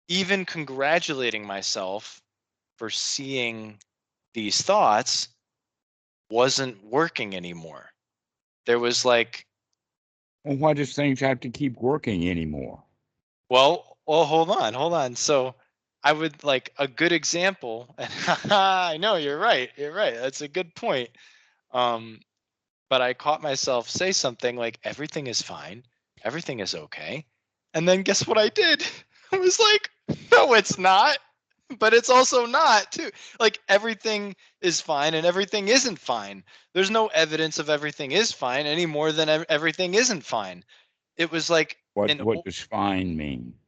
even congratulating myself for seeing these thoughts wasn't working anymore. There was like, Well, why does things have to keep working anymore? well, hold on. So I would like a good example, and I know you're right. You're right. That's a good point. Um, but I caught myself say something like, everything is fine, everything is okay. And then guess what I did? I was like, no, it's not. But it's also not, too. Like, everything is fine and everything isn't fine. There's no evidence of everything is fine any more than everything isn't fine. It was like What does fine mean?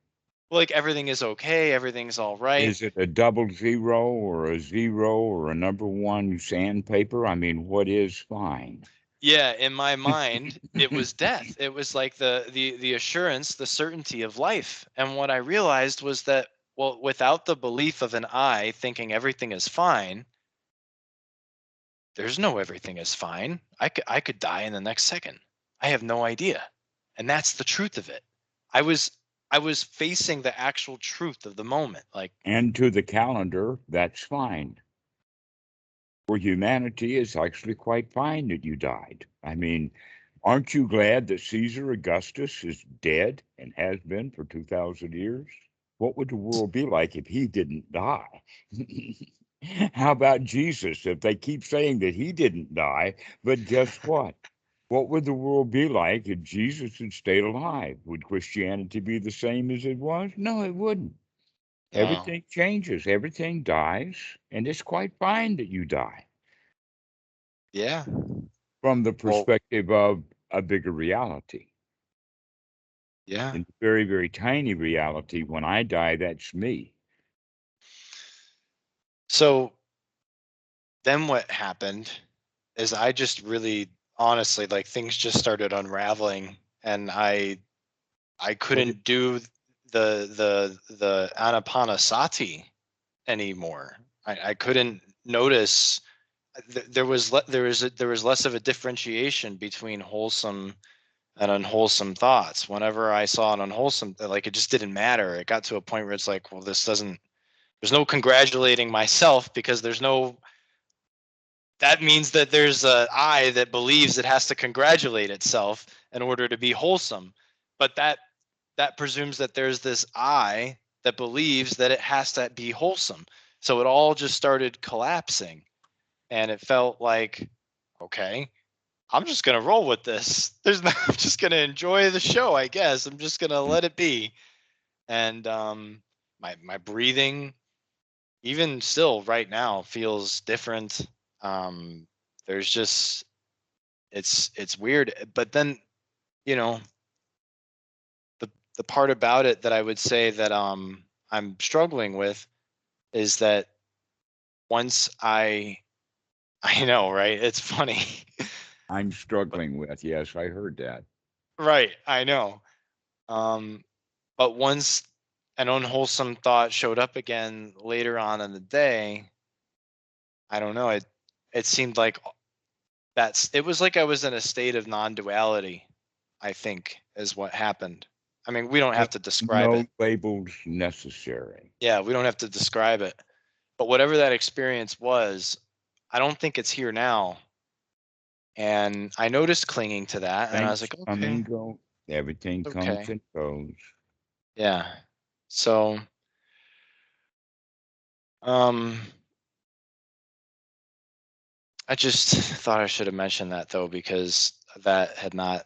like everything is okay, everything's all right. Is it a double zero or a zero or a number one sandpaper? I mean, what is fine? Yeah, in my mind, it was death. It was like the assurance, the certainty of life. And what I realized was that, well, without the belief of an I thinking everything is fine, there's no everything is fine. I could die in the next second. I have no idea. And that's the truth of it. I was I was facing the actual truth of the moment. Like, And to the calendar, that's fine. For humanity, it's actually quite fine that you died. I mean, aren't you glad that Caesar Augustus is dead and has been for 2,000 years? What would the world be like if he didn't die? How about Jesus? If they keep saying that he didn't die, but guess what? What would the world be like if Jesus had stayed alive? Would Christianity be the same as it was? No, it wouldn't. no. Everything changes, everything dies, and it's quite fine that you die Yeah. from the Well, perspective of a bigger reality. yeah. In very, very tiny reality, when I die, that's me. So then what happened is I just really honestly, like, things just started unraveling, and I What it, couldn't do the anapanasati anymore. I couldn't notice. There was less of a differentiation between wholesome and unwholesome thoughts. Whenever I saw an unwholesome, like, it just didn't matter. It got to a point where it's like, well, this doesn't. There's no congratulating myself because there's no. That means that there's a I that believes it has to congratulate itself in order to be wholesome. But that presumes that there's this I that believes that it has to be wholesome. So it all just started collapsing, and it felt like, okay, I'm just gonna roll with this. I'm just gonna enjoy the show, I guess. I'm just gonna let it be. And my breathing, even still right now, feels different. Um, there's just it's weird. But then, you know, the the part about it that I would say that I'm struggling with is that once I know, right? It's funny. I'm But struggling with. Yes, I heard that. right, I know. Um but once an unwholesome thought showed up again later on in the day, I don't know, it seemed like it was like I was in a state of non-duality, I think, is what happened. I mean, we don't No, have to describe no it. labels necessary. Yeah, we don't have to describe it. But whatever that experience was, I don't think it's here now. And I noticed clinging to that, and I was Things like, come okay, and go. Everything comes okay. and goes. Yeah. So, um, I just thought I should have mentioned that though, because that had not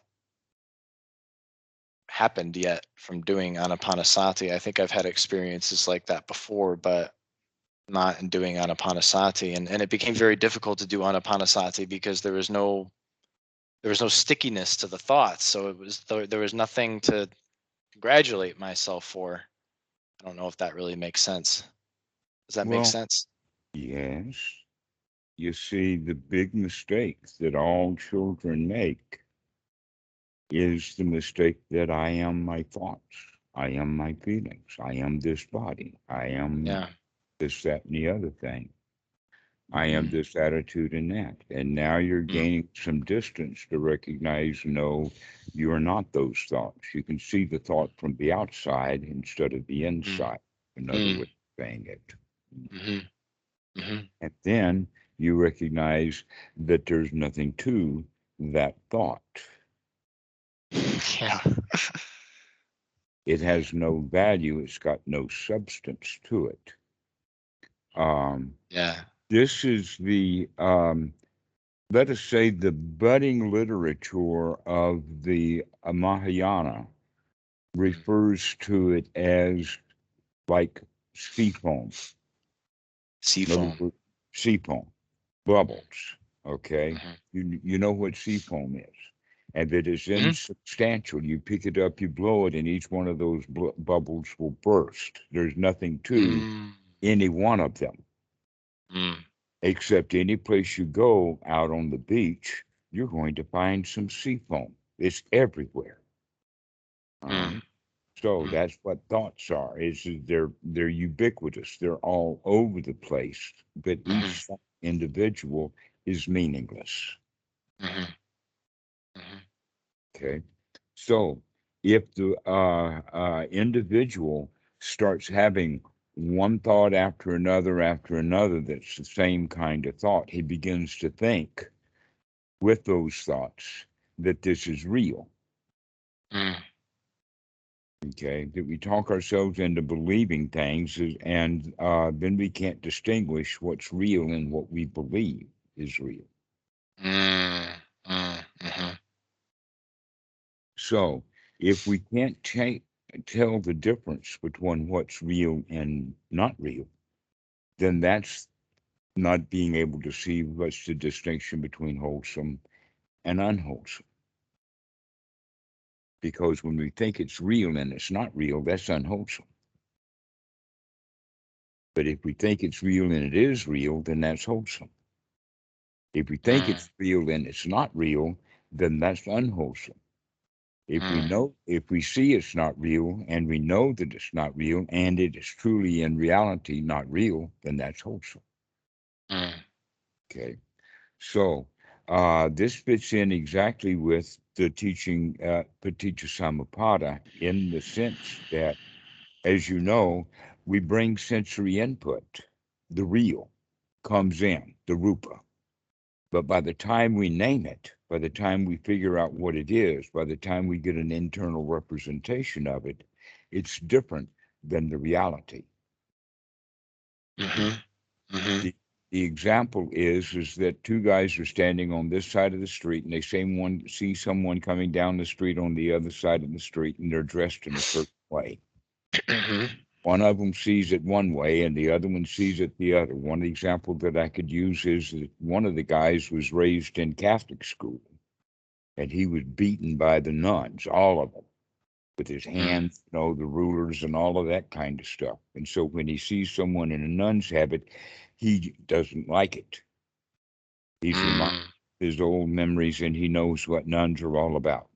happened yet from doing Anapanasati. I think I've had experiences like that before, but not in doing Anapanasati. And it became very difficult to do Anapanasati because there was no stickiness to the thoughts. So there was nothing to congratulate myself for. I don't know if that really makes sense. Does that make Well, sense? yes. You see, the big mistake that all children make is the mistake that I am my thoughts, I am my feelings, I am this body, I am Yeah. this, that, and the other thing. I am Mm, this attitude and that. And now you're mm, gaining some distance to recognize no, you are not those thoughts. You can see the thought from the outside instead of the mm. inside. another way of saying it. Mm-hmm. Mm-hmm. And then you recognize that there's nothing to that thought. Yeah. It has no value. It's got no substance to it. Yeah. This is the, let us say, the budding literature of the Mahayana refers to it as like sea foam. In other Seafoam. words, sea foam, bubbles. Okay, Mm-hmm. you know what sea foam is, and that is Mm-hmm. insubstantial. You pick it up, you blow it, and each one of those bubbles will burst. There's nothing to Mm-hmm. any one of them, except any place you go out on the beach, you're going to find some sea foam. It's everywhere. All right. So Mm-hmm. that's what thoughts are. Is they're ubiquitous. They're all over the place, but Mm-hmm. each individual is meaningless. Mm-hmm. Mm-hmm. Okay. So if the individual starts having one thought after another that's the same kind of thought, he begins to think with those thoughts that this is real. Mm-hmm. Okay, that we talk ourselves into believing things, and then we can't distinguish what's real and what we believe is real. Mm-hmm. So if we can't tell the difference between what's real and not real, then that's not being able to see what's the distinction between wholesome and unwholesome. Because when we think it's real and it's not real, that's unwholesome. But if we think it's real and it is real, then that's wholesome. If we think Mm-hmm. it's real and it's not real, then that's unwholesome. If we see it's not real and we know that it's not real and it is truly in reality not real, then that's wholesome. Mm-hmm. Okay. So this fits in exactly with the teaching paticcasamuppāda in the sense that, as you know, we bring sensory input. The real comes in, the rupa. But by the time we name it, by the time we figure out what it is, by the time we get an internal representation of it, it's different than the reality. Mm-hmm. Mm-hmm. The, the example is that two guys are standing on this side of the street and they see someone coming down the street on the other side of the street and they're dressed in a certain way. Mm-hmm. One of them sees it one way and the other one sees it the other. One example that I could use is that one of the guys was raised in Catholic school and he was beaten by the nuns, all of them, with his hands, the rulers and all of that kind of stuff. And so when he sees someone in a nun's habit, he doesn't like it. He's reminded of his old memories and he knows what nuns are all about.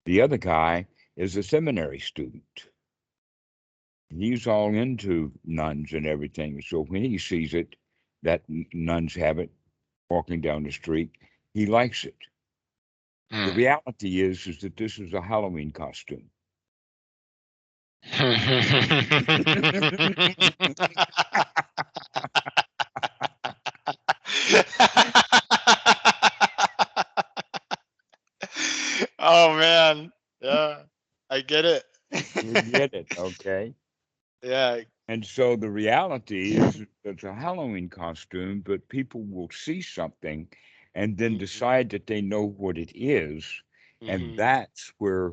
The other guy is a seminary student. He's all into nuns and everything. So when he sees it, that nun's habit, walking down the street, he likes it. The reality is that this is a Halloween costume. Oh man. Yeah. I get it. You get it, okay? Yeah. And so the reality is it's a Halloween costume, but people will see something and then decide that they know what it is. And Mm-hmm. that's where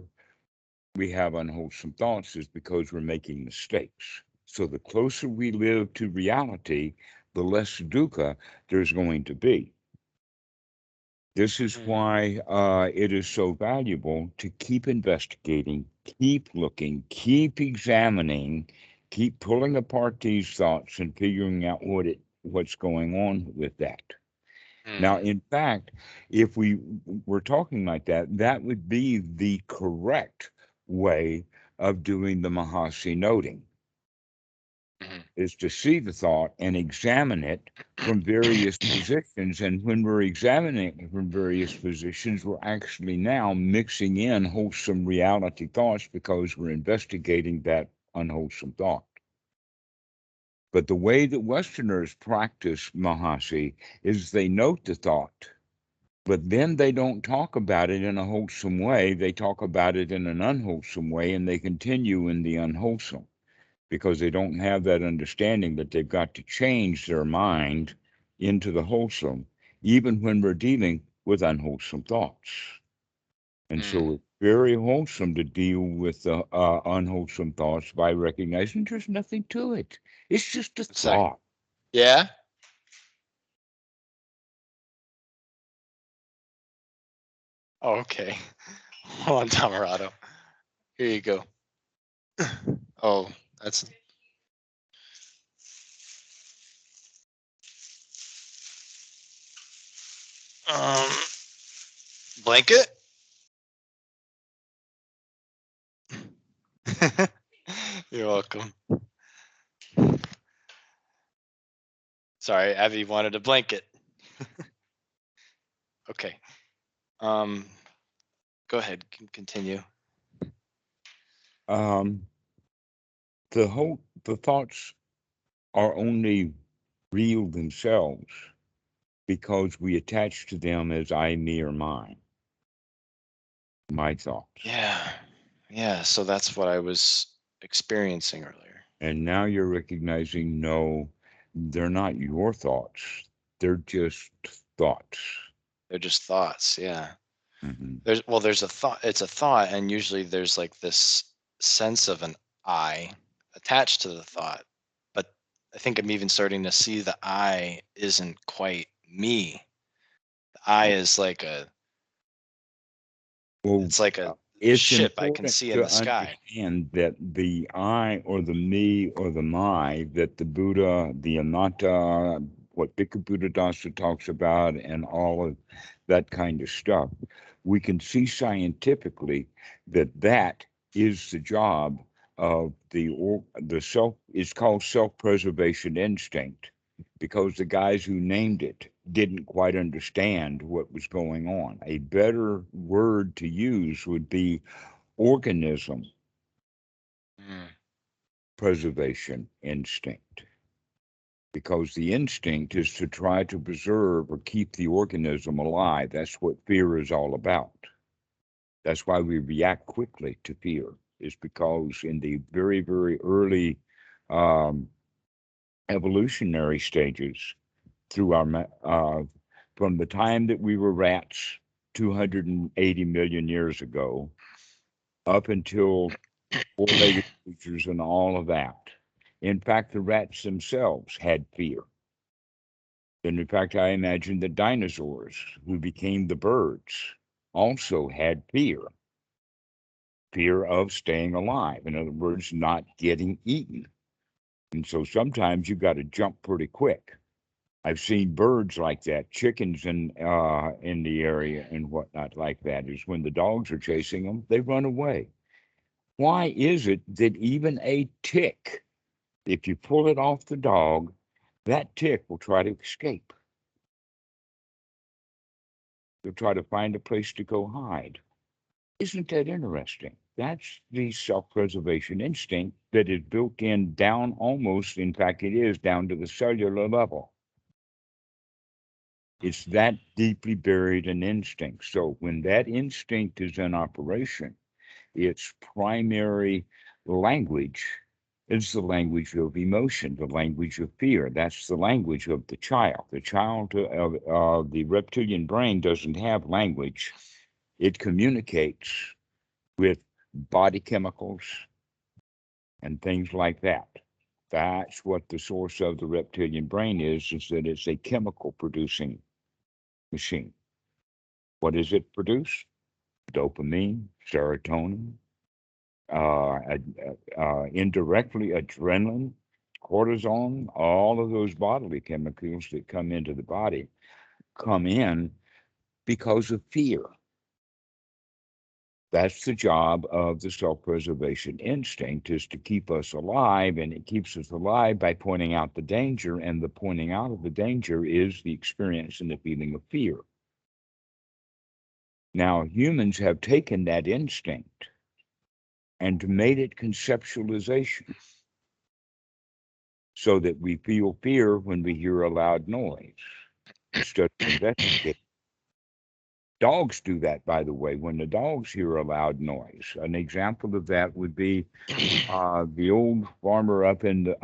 we have unwholesome thoughts, is because we're making mistakes. So the closer we live to reality, the less dukkha there's going to be. This is why it is so valuable to keep investigating, keep looking, keep examining, keep pulling apart these thoughts and figuring out what's going on with that. Now, in fact, if we were talking like that, that would be the correct way of doing the Mahasi noting, is to see the thought and examine it from various positions. And when we're examining it from various positions, we're actually now mixing in wholesome reality thoughts because we're investigating that unwholesome thought. But the way that Westerners practice Mahasi is they note the thought, but then they don't talk about it in a wholesome way. They talk about it in an unwholesome way, and they continue in the unwholesome because they don't have that understanding that they've got to change their mind into the wholesome, even when we're dealing with unwholesome thoughts. And so it's very wholesome to deal with the unwholesome thoughts by recognizing there's nothing to it. It's just a thought. Yeah. Oh, okay. Hold on, Dhammarato. Here you go. Oh, that's blanket. You're welcome. Sorry, Abby wanted a blanket. Okay. Go ahead. Continue. The thoughts are only real themselves because we attach to them as I, me, or mine. My thoughts. Yeah. So that's what I was experiencing earlier. And now you're recognizing, no, they're not your thoughts. They're just thoughts. They're just thoughts. Yeah. Mm-hmm. There's a thought. It's a thought, and usually there's like this sense of an I attached to the thought. But I think I'm even starting to see the I isn't quite me. The I is like it's like a It's ship I can important see in to the sky. understand that the I or the me or the my, that the Buddha, the anatta, what Bhikkhu Buddhadasa talks about, and all of that kind of stuff, we can see scientifically that that is the job of the self. It's called self-preservation instinct because the guys who named it didn't quite understand what was going on. A better word to use would be organism preservation instinct, because the instinct is to try to preserve or keep the organism alive. That's what fear is all about. That's why we react quickly to fear, is because in the very, very early evolutionary stages, through from the time that we were rats 280 million years ago up until four-legged creatures and all of that. In fact, the rats themselves had fear. And in fact, I imagine the dinosaurs who became the birds also had fear of staying alive. In other words, not getting eaten. And so sometimes you've got to jump pretty quick. I've seen birds like that, chickens in the area and whatnot like that. Is when the dogs are chasing them, they run away. Why is it that even a tick, if you pull it off the dog, that tick will try to escape? They'll try to find a place to go hide. Isn't that interesting? That's the self-preservation instinct that is built in down almost, in fact, it is down to the cellular level. It's that deeply buried an instinct. So when that instinct is in operation, its primary language is the language of emotion, the language of fear. That's the language of the child. The child of the reptilian brain doesn't have language. It communicates with body chemicals and things like that. That's what the source of the reptilian brain is that it's a chemical producing machine. What does it produce? Dopamine, serotonin, indirectly adrenaline, cortisone, all of those bodily chemicals that come into the body come in because of fear. That's the job of the self-preservation instinct, is to keep us alive, and it keeps us alive by pointing out the danger, and the pointing out of the danger is the experience and the feeling of fear. Now, humans have taken that instinct and made it conceptualization. so that we feel fear when we hear a loud noise instead of investigating. Dogs do that, by the way, when the dogs hear a loud noise. An example of that would be the old farmer up in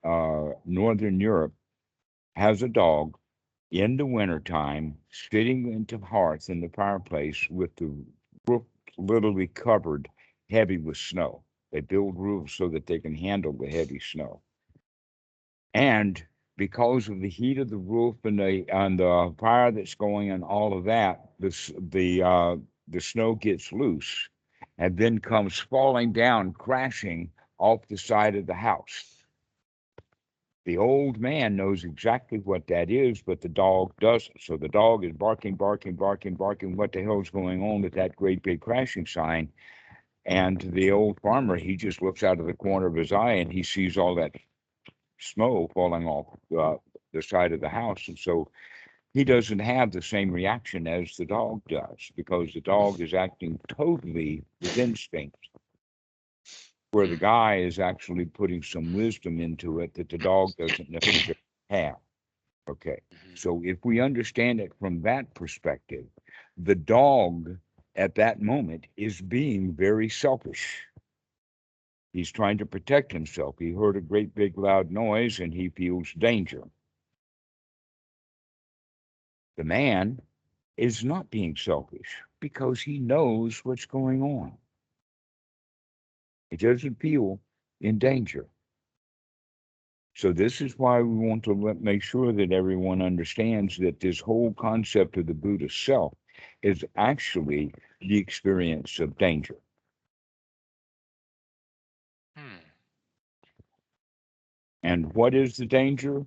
Northern Europe has a dog in the wintertime sitting into the hearth in the fireplace with the roof literally covered heavy with snow. They build roofs so that they can handle the heavy snow. And because of the heat of the roof and the fire that's going and all of that, the snow gets loose and then comes falling down, crashing off the side of the house. The old man knows exactly what that is, but the dog doesn't. So the dog is barking, barking, barking, barking. What the hell's going on with that great big crashing sign? And the old farmer, he just looks out of the corner of his eye and he sees all that snow falling off the side of the house. And so he doesn't have the same reaction as the dog does because the dog is acting totally with instinct, where the guy is actually putting some wisdom into it that the dog doesn't necessarily have. Okay. So if we understand it from that perspective, the dog at that moment is being very selfish. He's trying to protect himself. He heard a great big loud noise and he feels danger. The man is not being selfish because he knows what's going on. He doesn't feel in danger. So this is why we want to make sure that everyone understands that this whole concept of the Buddhist self is actually the experience of danger. And what is the danger?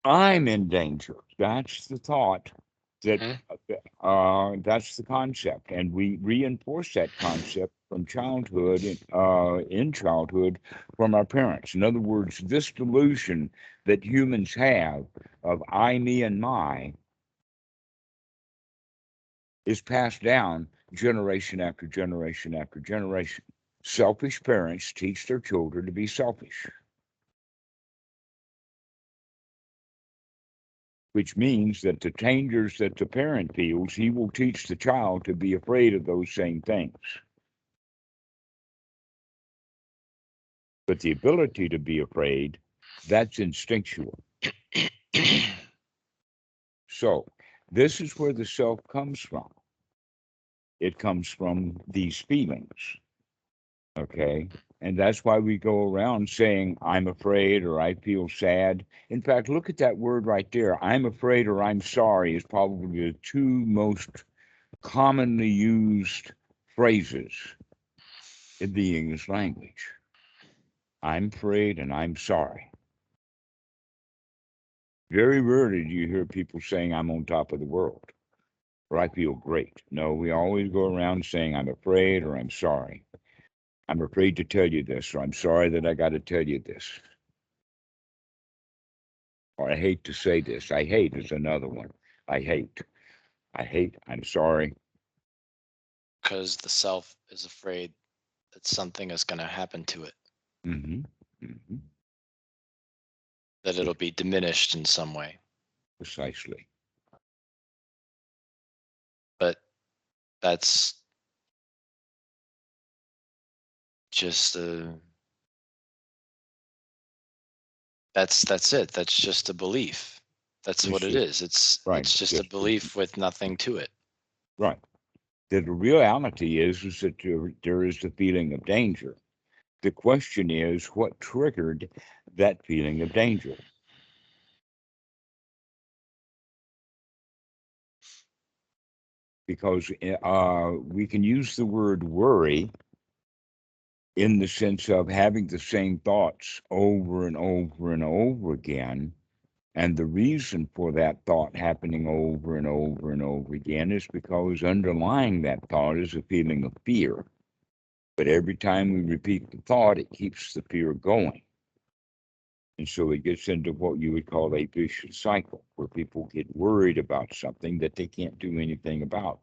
I'm in danger. That's the thought. That's the concept, and we reinforce that concept from childhood, in childhood, from our parents. In other words, this delusion that humans have of I, me, and my is passed down generation after generation after generation. Selfish parents teach their children to be selfish, which means that the dangers that the parent feels, he will teach the child to be afraid of those same things. But the ability to be afraid, that's instinctual. So this is where the self comes from. It comes from these feelings. Okay. And that's why we go around saying, I'm afraid or I feel sad. In fact, look at that word right there. I'm afraid or I'm sorry is probably the two most commonly used phrases in the English language. I'm afraid and I'm sorry. Very rarely do you hear people saying, I'm on top of the world or I feel great. No, we always go around saying, I'm afraid or I'm sorry. I'm afraid to tell you this, or I'm sorry that I got to tell you this. Or I hate to say this. I hate is another one. I hate. I'm sorry. Because the self is afraid that something is going to happen to it, Mm-hmm. Mm-hmm. that it'll be diminished in some way. Precisely. But that's just that's it. That's just a belief. That's what it is. Right. It's just a belief with nothing to it. Right. The reality is that there is the feeling of danger. The question is, what triggered that feeling of danger? Because we can use the word worry in the sense of having the same thoughts over and over and over again. And the reason for that thought happening over and over and over again is because underlying that thought is a feeling of fear. But every time we repeat the thought, it keeps the fear going. And so it gets into what you would call a vicious cycle, where people get worried about something that they can't do anything about.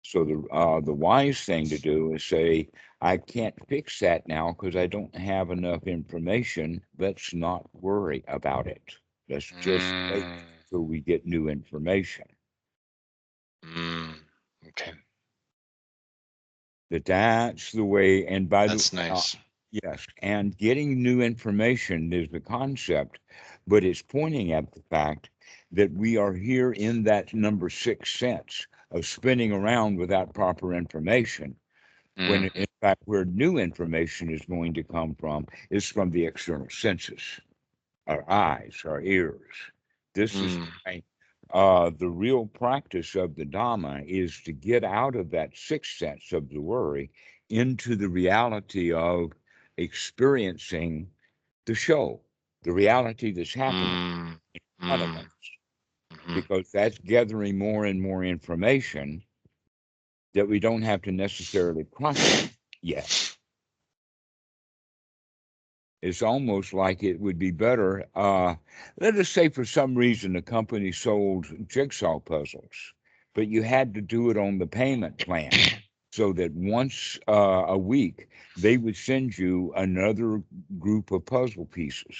So the wise thing to do is say, I can't fix that now because I don't have enough information. Let's not worry about it. Let's just wait Mm, till we get new information. mm, okay. That's the way. And by the That's nice. yes, and getting new information is the concept, but it's pointing at the fact that we are here in that number six sense of spinning around without proper information. When Mm, in fact, where new information is going to come from is from the external senses, our eyes, our ears. This is mm, why the real practice of the Dhamma is to get out of that sixth sense of the worry into the reality of experiencing the show, the reality that's happening mm, in front of us, mm, mhm. because that's gathering more and more information that we don't have to necessarily process yet. It's almost like it would be better. Let us say for some reason a company sold jigsaw puzzles, but you had to do it on the payment plan so that once a week they would send you another group of puzzle pieces.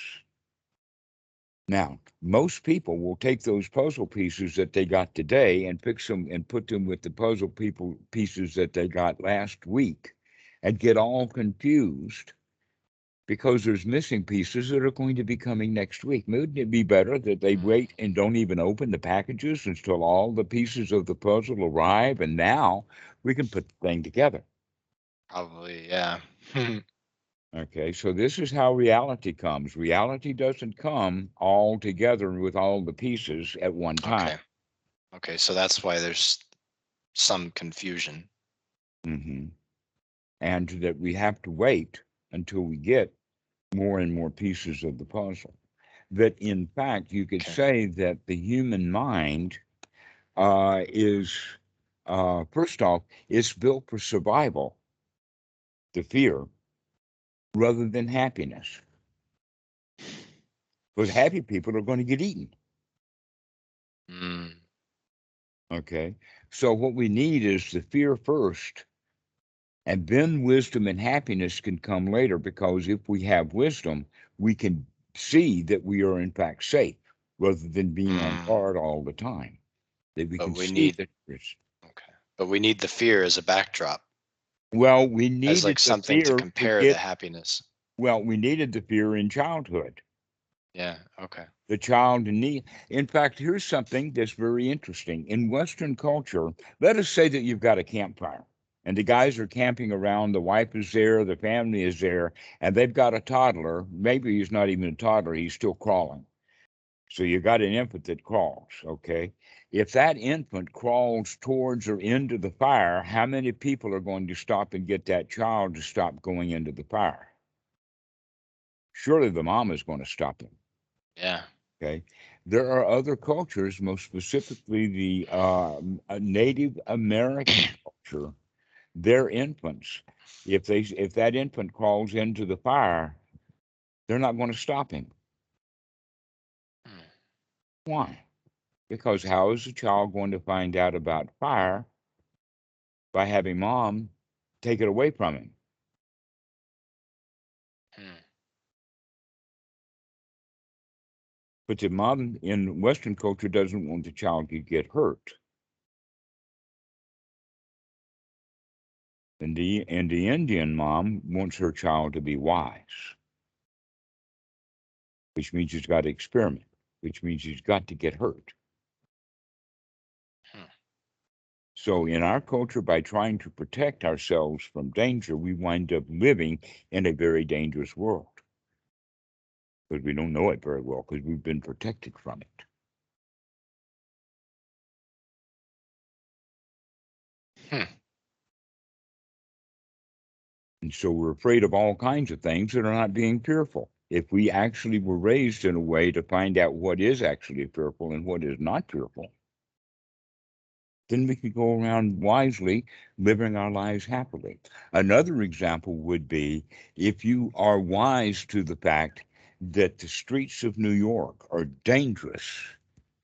Now, most people will take those puzzle pieces that they got today and fix them and put them with the pieces that they got last week and get all confused because there's missing pieces that are going to be coming next week. Wouldn't it be better that they Mm, wait and don't even open the packages until all the pieces of the puzzle arrive, and now we can put the thing together? probably, yeah. Okay, so this is how reality comes. Reality doesn't come all together with all the pieces at one time. Okay. Okay. So that's why there's some confusion. hmm And that we have to wait until we get more and more pieces of the puzzle. That in fact, you could Okay. say that the human mind is first off, it's built for survival, the fear, rather than happiness. Because happy people are going to get eaten. Mm, Okay. So what we need is the fear first, and then wisdom and happiness can come later. Because if we have wisdom, we can see that we are in fact safe rather than being on mm. guard all the time. That we But can we see need, that there's, okay. But we need the fear as a backdrop, well, we as needed like the something to fear to compare the get, happiness. well, we needed the fear in childhood. Yeah. Okay. The child in need. In fact, here's something that's very interesting. In Western culture, let us say that you've got a campfire and the guys are camping around, the wife is there, the family is there, and they've got a toddler. Maybe he's not even a toddler, he's still crawling. So you got an infant that crawls, okay? If that infant crawls towards or into the fire, how many people are going to stop and get that child to stop going into the fire? Surely the mom is going to stop him. Yeah. Okay. There are other cultures, most specifically the Native American culture, their infants, if that infant crawls into the fire, they're not going to stop him. Mm, Why? Because how is the child going to find out about fire by having mom take it away from him? mm, But the mom in Western culture doesn't want the child to get hurt. And the Indian mom wants her child to be wise, which means he's got to experiment, which means he's got to get hurt. mm. So, in our culture, by trying to protect ourselves from danger, we wind up living in a very dangerous world because we don't know it very well because we've been protected from it. Hmm. And so, we're afraid of all kinds of things that are not being fearful. If we actually were raised in a way to find out what is actually fearful and what is not fearful, then we could go around wisely living our lives happily. Another example would be if you are wise to the fact that the streets of New York are dangerous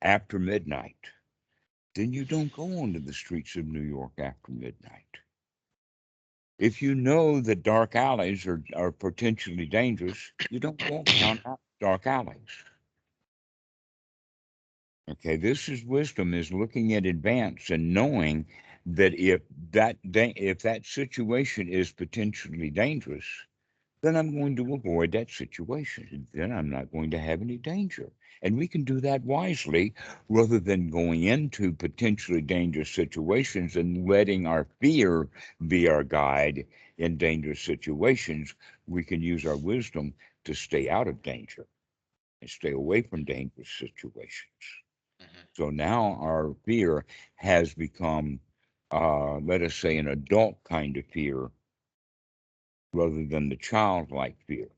after midnight, then you don't go onto the streets of New York after midnight. If you know that dark alleys are potentially dangerous, you don't walk down dark alleys. Okay, this is wisdom, is looking in advance and knowing that if that situation is potentially dangerous, then I'm going to avoid that situation. Then I'm not going to have any danger. And we can do that wisely rather than going into potentially dangerous situations and letting our fear be our guide in dangerous situations. We can use our wisdom to stay out of danger and stay away from dangerous situations. Mhm. So now our fear has become, let us say, an adult kind of fear rather than the childlike fear,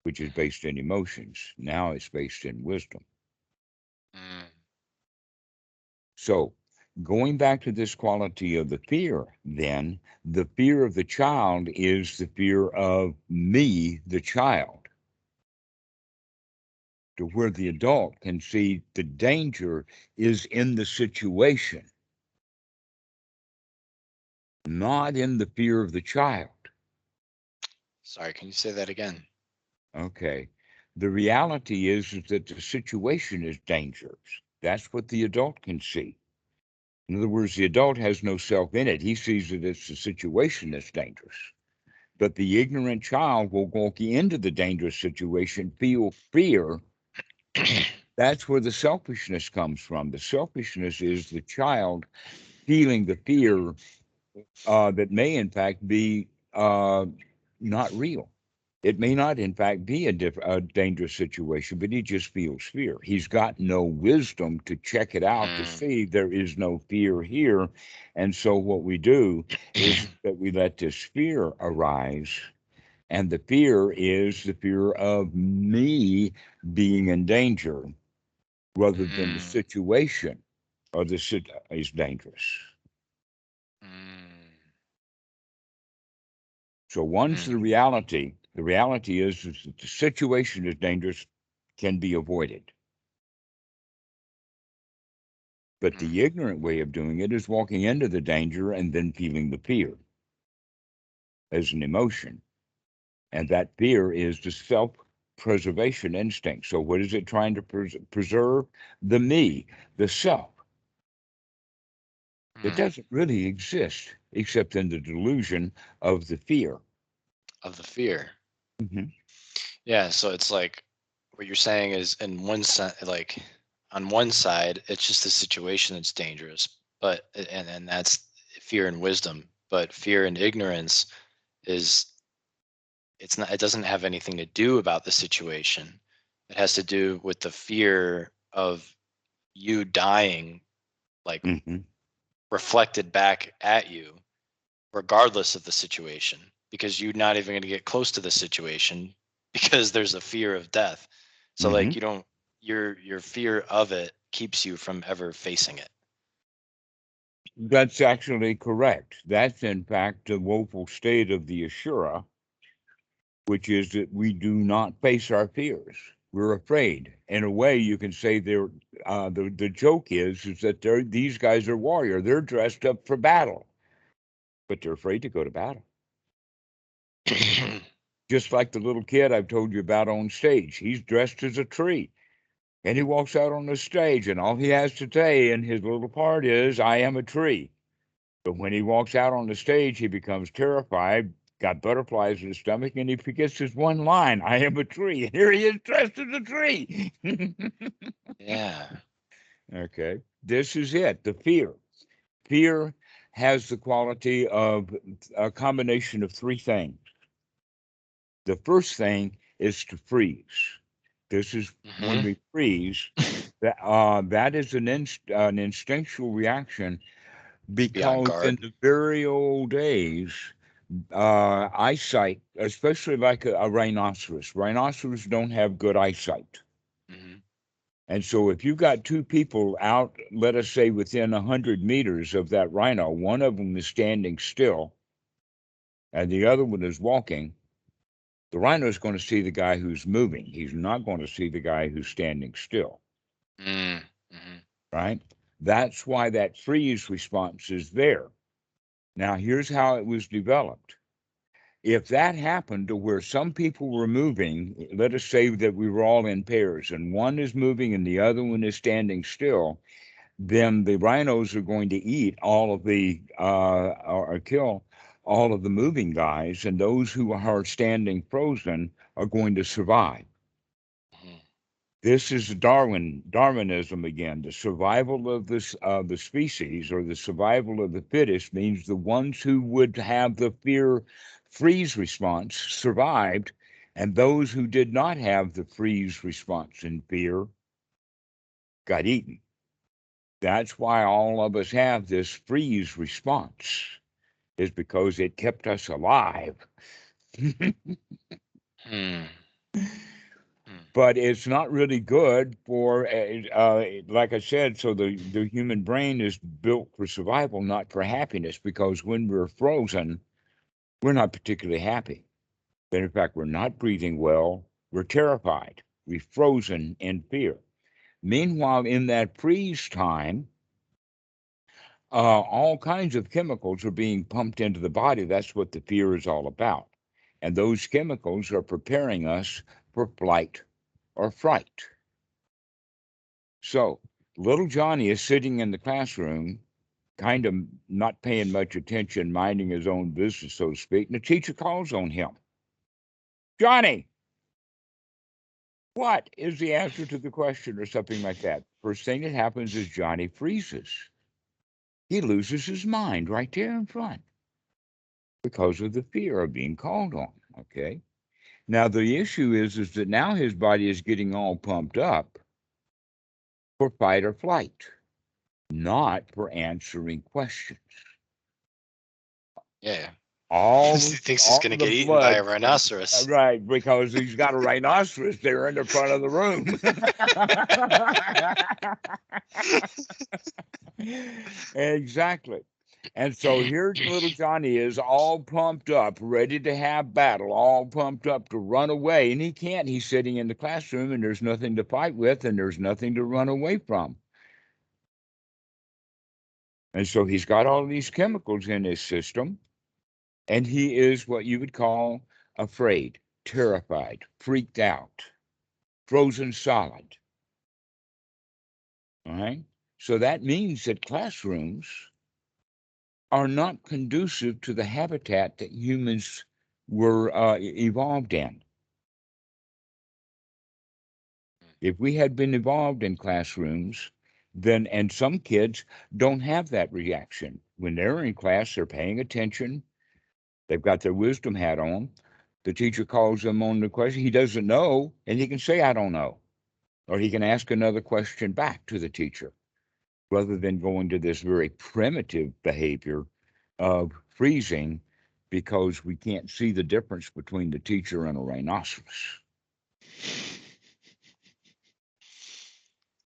which is based in emotions. Now it's based in wisdom. Mm. So going back to this quality of the fear, then the fear of the child is the fear of me, the child, to where the adult can see the danger is in the situation, not in the fear of the child. Sorry, can you say that again? Okay. The reality is that the situation is dangerous. That's what the adult can see. In other words, the adult has no self in it. He sees that it's the situation that's dangerous. But the ignorant child will walk into the dangerous situation, feel fear. That's where the selfishness comes from. The selfishness is the child feeling the fear that may, in fact, be not real. It may not, in fact, be a dangerous situation, but he just feels fear. He's got no wisdom to check it out to Mm. see there is no fear here. And so what we do is that we let this fear arise. And the fear is the fear of me being in danger rather than the Mm. situation or is dangerous. Mm. So once Mm. the reality is that the situation is dangerous, can be avoided. But Mm. the ignorant way of doing it is walking into the danger and then feeling the fear as an emotion. And that fear is the self preservation instinct. So, what is it trying to preserve? The me, the self. It Mm. doesn't really exist except in the delusion of the fear. Of the fear. Hmm. Yeah, so it's like what you're saying is in one side, like on one side, it's just a situation that's dangerous, but and that's fear and wisdom. But fear and ignorance is it's not. It doesn't have anything to do about the situation. It has to do with the fear of you dying, like Hmm. reflected back at you, regardless of the situation, because you're not even going to get close to the situation because there's a fear of death. So Hmm. like you don't your fear of it keeps you from ever facing it. That's actually correct. That's, in fact, the woeful state of the Ashura, which is that we do not face our fears. We're afraid. In a way, you can say the joke is that these guys are warrior. They're dressed up for battle, but they're afraid to go to battle. Just like the little kid I've told you about on stage. He's dressed as a tree. And he walks out on the stage, and all he has to say in his little part is, I am a tree. But when he walks out on the stage, he becomes terrified, got butterflies in his stomach, and he forgets his one line, I am a tree. And here he is dressed as a tree. Yeah. Okay. This is it, the fear. Fear has the quality of a combination of three things. The first thing is to freeze. This is when Hmm. we freeze, that is an instinctual reaction To be on because in guard. the very old days, eyesight, especially like a rhinoceros. Rhinoceros don't have good eyesight. Hmm. And so if you got two people out, let us say within 100 meters of that rhino, one of them is standing still and the other one is walking, the rhino is going to see the guy who's moving. He's not going to see the guy who's standing still, Mm. Hmm. right? That's why that freeze response is there. Now, here's how it was developed. If that happened to where some people were moving, let us say that we were all in pairs and one is moving and the other one is standing still, then the rhinos are going to eat all of the, or kill all of the moving guys, and those who are standing frozen are going to survive. Mhm. This is Darwinism again. The survival of the species, or the survival of the fittest, means the ones who would have the fear freeze response survived, and those who did not have the freeze response in fear got eaten. That's why all of us have this freeze response, is because it kept us alive. Hmm. Hmm. But it's not really good for, like I said, so the human brain is built for survival, not for happiness, because when we're frozen, we're not particularly happy. In fact, we're not breathing well, we're terrified, we're frozen in fear. Meanwhile, in that freeze time, all kinds of chemicals are being pumped into the body. That's what the fear is all about. And those chemicals are preparing us for flight or fright. So little Johnny is sitting in the classroom, kind of not paying much attention, minding his own business, so to speak. And the teacher calls on him. Johnny, what is the answer to the question, or something like that? First thing that happens is Johnny freezes. He loses his mind right there in front because of the fear of being called on. Okay. Now the issue is that now his body is getting all pumped up for fight or flight, not for answering questions. Yeah. All He thinks he's gonna the get eaten by a blood, rhinoceros. right? Because he's got a rhinoceros there in the front of the room. Exactly. And so here little Johnny is all pumped up, ready to have battle, all pumped up to run away. And he can't. He's sitting in the classroom and there's nothing to fight with and there's nothing to run away from. And so he's got all these chemicals in his system, and he is what you would call afraid, terrified, freaked out, frozen solid. All right. So that means that classrooms are not conducive to the habitat that humans were evolved in. If we had been evolved in classrooms, then, and some kids don't have that reaction. When they're in class, they're paying attention, they've got their wisdom hat on. The teacher calls them on the question. He doesn't know, and he can say, I don't know. Or he can ask another question back to the teacher, rather than going to this very primitive behavior of freezing because we can't see the difference between the teacher and a rhinoceros.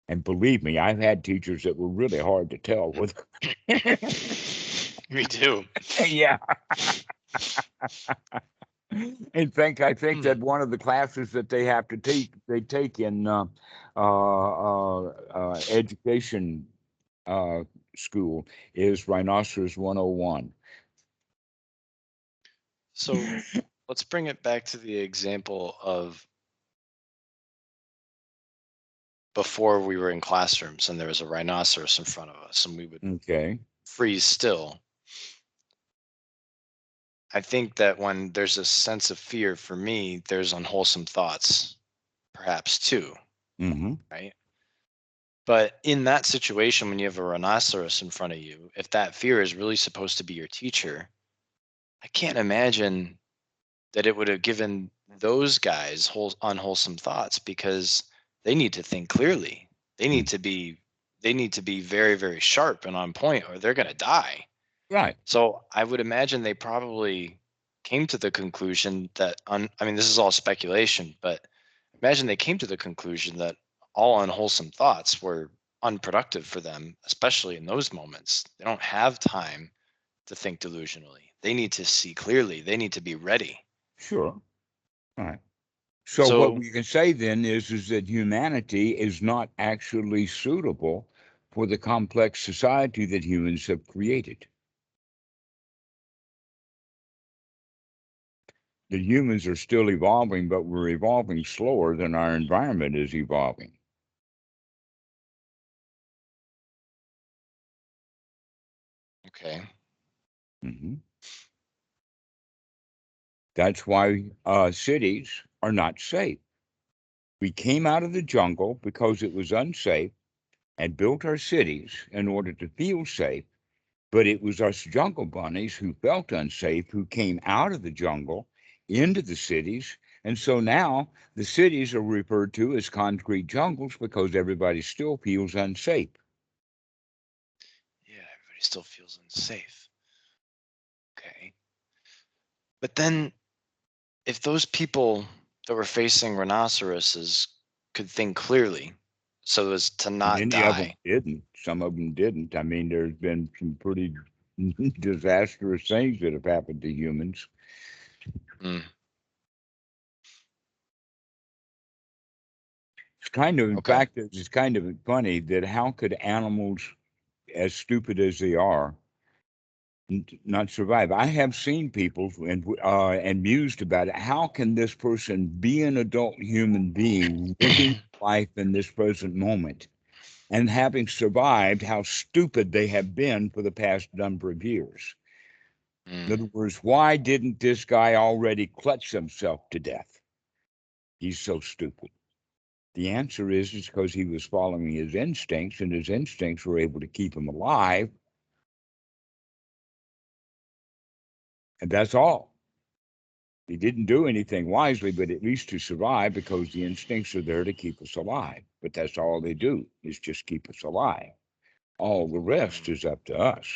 And believe me, I've had teachers that were really hard to tell with. Me too. Yeah. In fact, I think Hmm. that one of the classes that they have to take in education school is Rhinoceros 101. So let's bring it back to the example of before we were in classrooms and there was a rhinoceros in front of us and we would Okay. freeze still. I think that when there's a sense of fear for me, there's unwholesome thoughts, perhaps too, Mm-hmm. right? But in that situation, when you have a rhinoceros in front of you, if that fear is really supposed to be your teacher, I can't imagine that it would have given those guys unwholesome thoughts because they need to think clearly. They need to be they need to be very, very sharp and on point or they're going to die. Right. So I would imagine they probably came to the conclusion that I mean this is all speculation, but imagine they came to the conclusion that all unwholesome thoughts were unproductive for them, especially in those moments. They don't have time to think delusionally. They need to see clearly. They need to be ready. Sure. Right. So what So we can say then is that humanity is not actually suitable for the complex society that humans have created. The humans are still evolving, but we're evolving slower than our environment is evolving. Okay. Mhm. That's why cities are not safe. We came out of the jungle because it was unsafe and built our cities in order to feel safe. But it was us jungle bunnies who felt unsafe who came out of the jungle into the cities. And so now the cities are referred to as concrete jungles because everybody still feels unsafe. Yeah, everybody still feels unsafe. Okay. But then, if those people that were facing rhinoceroses could think clearly so as to not Many of them die. didn't. Some of them didn't. I mean, there's been some pretty disastrous things that have happened to humans. Mm, It's kind of, in okay. fact, it's kind of funny that how could animals, as stupid as they are, not survive? I have seen people and mused about it. How can this person be an adult human being living life in this present moment and having survived how stupid they have been for the past number of years? In Mm, other words, why didn't this guy already clutch himself to death? He's so stupid. The answer is because he was following his instincts, and his instincts were able to keep him alive. And that's all. He didn't do anything wisely, but at least to survive because the instincts are there to keep us alive. But that's all they do is just keep us alive. All the rest mm. is up to us.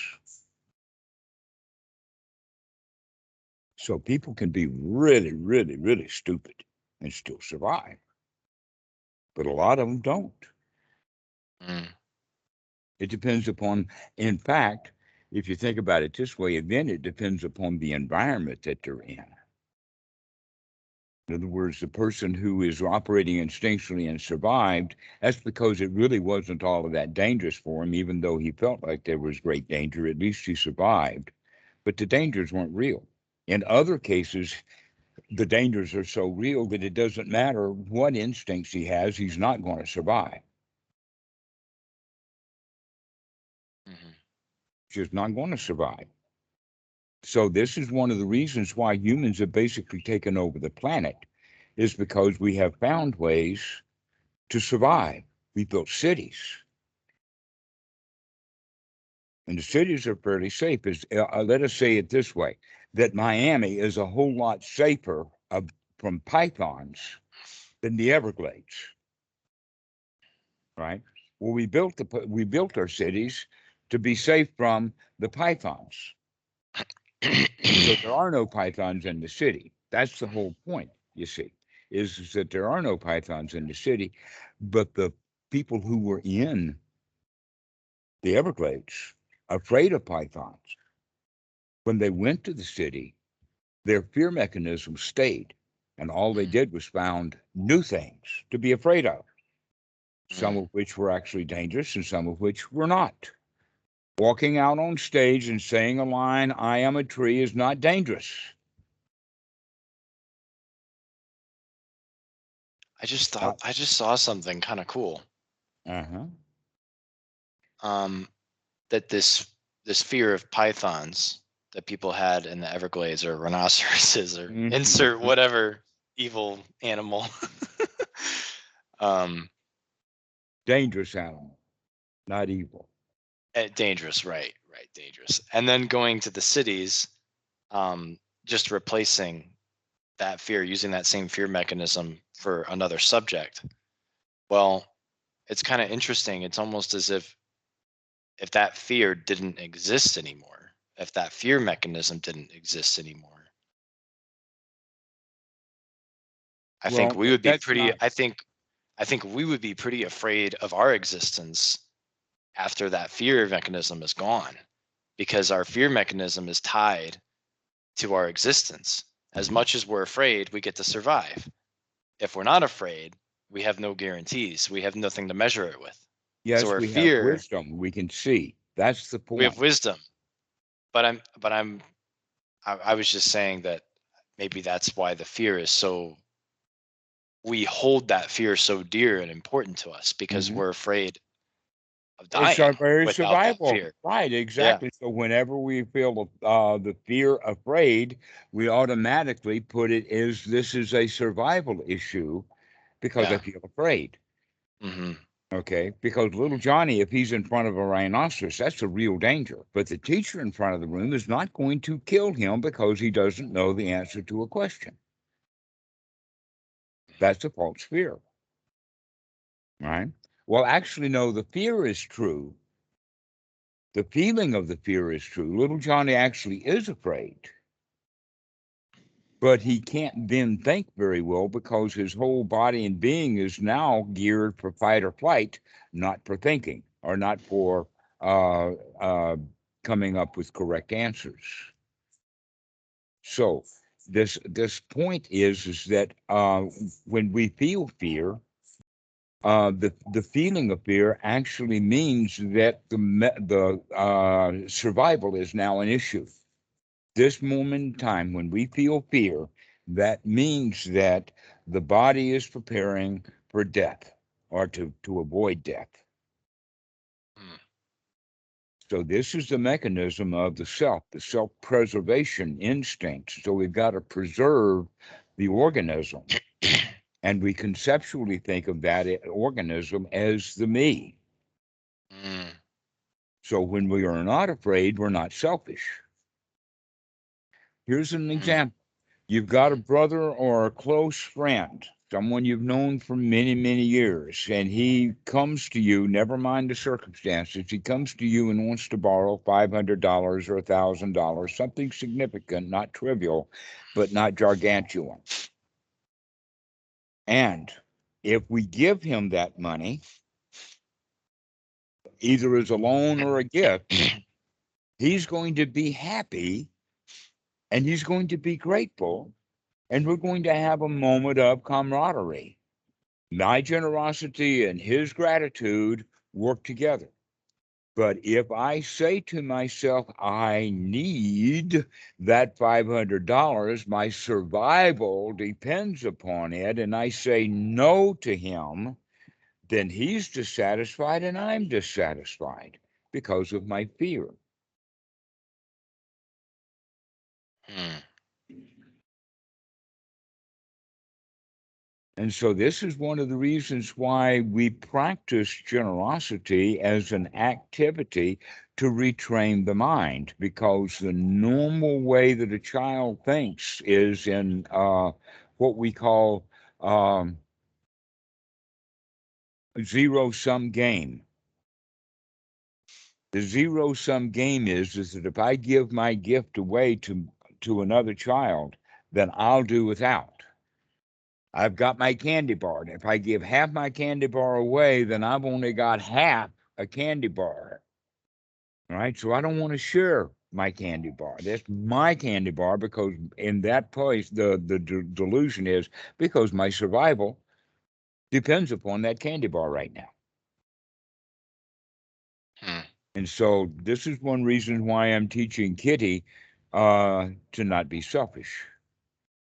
So people can be really, really, really stupid and still survive. But a lot of them don't. Mm. It depends upon, in fact, if you think about it this way, then it depends upon the environment that they're in. In other words, the person who is operating instinctually and survived, that's because it really wasn't all of that dangerous for him, even though he felt like there was great danger. At least he survived. But the dangers weren't real. In other cases, the dangers are so real that it doesn't matter what instincts he has, he's not going to survive. Mhm. He's just not going to survive. So this is one of the reasons why humans have basically taken over the planet, is because we have found ways to survive. We built cities, and the cities are fairly safe. Let us say it this way, that Miami is a whole lot safer from pythons than the Everglades, right? Well, we built our cities to be safe from the pythons. So there are no pythons in the city. That's the whole point, you see, is that there are no pythons in the city, but the people who were in the Everglades, afraid of pythons, when they went to the city, their fear mechanism stayed. And all they Mm, did was found new things to be afraid of, some mm. of which were actually dangerous and some of which were not. Walking out on stage and saying a line, "I am a tree," is not dangerous. Not, I just saw something kind of cool. uh-huh. Um, that this fear of pythons that people had in the Everglades or rhinoceroses or insert Mhm. whatever evil animal. um, Dangerous animal, not evil. dangerous, right, dangerous. And then going to the cities, just replacing that fear, using that same fear mechanism for another subject. Well, it's kind of interesting. It's almost as if that fear didn't exist anymore, if that fear mechanism didn't exist anymore, I think Well, we would be that's pretty. not. I think we would be pretty afraid of our existence after that fear mechanism is gone, because our fear mechanism is tied to our existence. As much as we're afraid, we get to survive. If we're not afraid, we have no guarantees. We have nothing to measure it with. So Yes, our we have fear, wisdom. We can see. That's the we have point. wisdom. I was just saying that maybe that's why the fear is so, we hold that fear so dear and important to us because Mhm. we're afraid of It's dying our very without that survival. fear. Right, Yeah. exactly. So whenever we feel the fear afraid, we automatically put it as this is a survival issue because I Yeah. feel afraid. Hmm. Okay, because little Johnny, if he's in front of a rhinoceros, that's a real danger. But the teacher in front of the room is not going to kill him because he doesn't know the answer to a question. That's a false fear, right? Well, actually, no, the fear is true. The feeling of the fear is true. Little Johnny actually is afraid, but he can't then think very well because his whole body and being is now geared for fight or flight, not for thinking or not for uh, uh, coming up with correct answers. So this point is that when we feel fear, the feeling of fear actually means that the survival is now an issue. This moment in time when we feel fear, that means that the body is preparing for death or to avoid death. So this is the mechanism of the self-preservation instinct. So we've got to preserve the organism. And we conceptually think of that organism as the me. Mm. So when we are not afraid, we're not selfish. Here's an Mm. example. You've got a brother or a close friend, someone you've known for many, many years, and he comes to you, never mind the circumstances, he comes to you and wants to borrow $500 or $1,000, something significant, not trivial, but not gargantuan. And if we give him that money, either as a loan or a gift, he's going to be happy and he's going to be grateful, and we're going to have a moment of camaraderie. My generosity and his gratitude work together. But if I say to myself, I need that $500, my survival depends upon it, and I say no to him, then he's dissatisfied and I'm dissatisfied because of my fear. Mm. And so, this is one of the reasons why we practice generosity as an activity to retrain the mind, because the normal way that a child thinks is in what we call um, zero sum game. The zero sum game is that if I give my gift away to another child, then I'll do without. I've got my candy bar. And if I give half my candy bar away, then I've only got half a candy bar. Right. So I don't want to share my candy bar. That's my candy bar because in that place, the delusion is because my survival depends upon that candy bar right now. Mm. And so this is one reason why I'm teaching Kitty to not be selfish.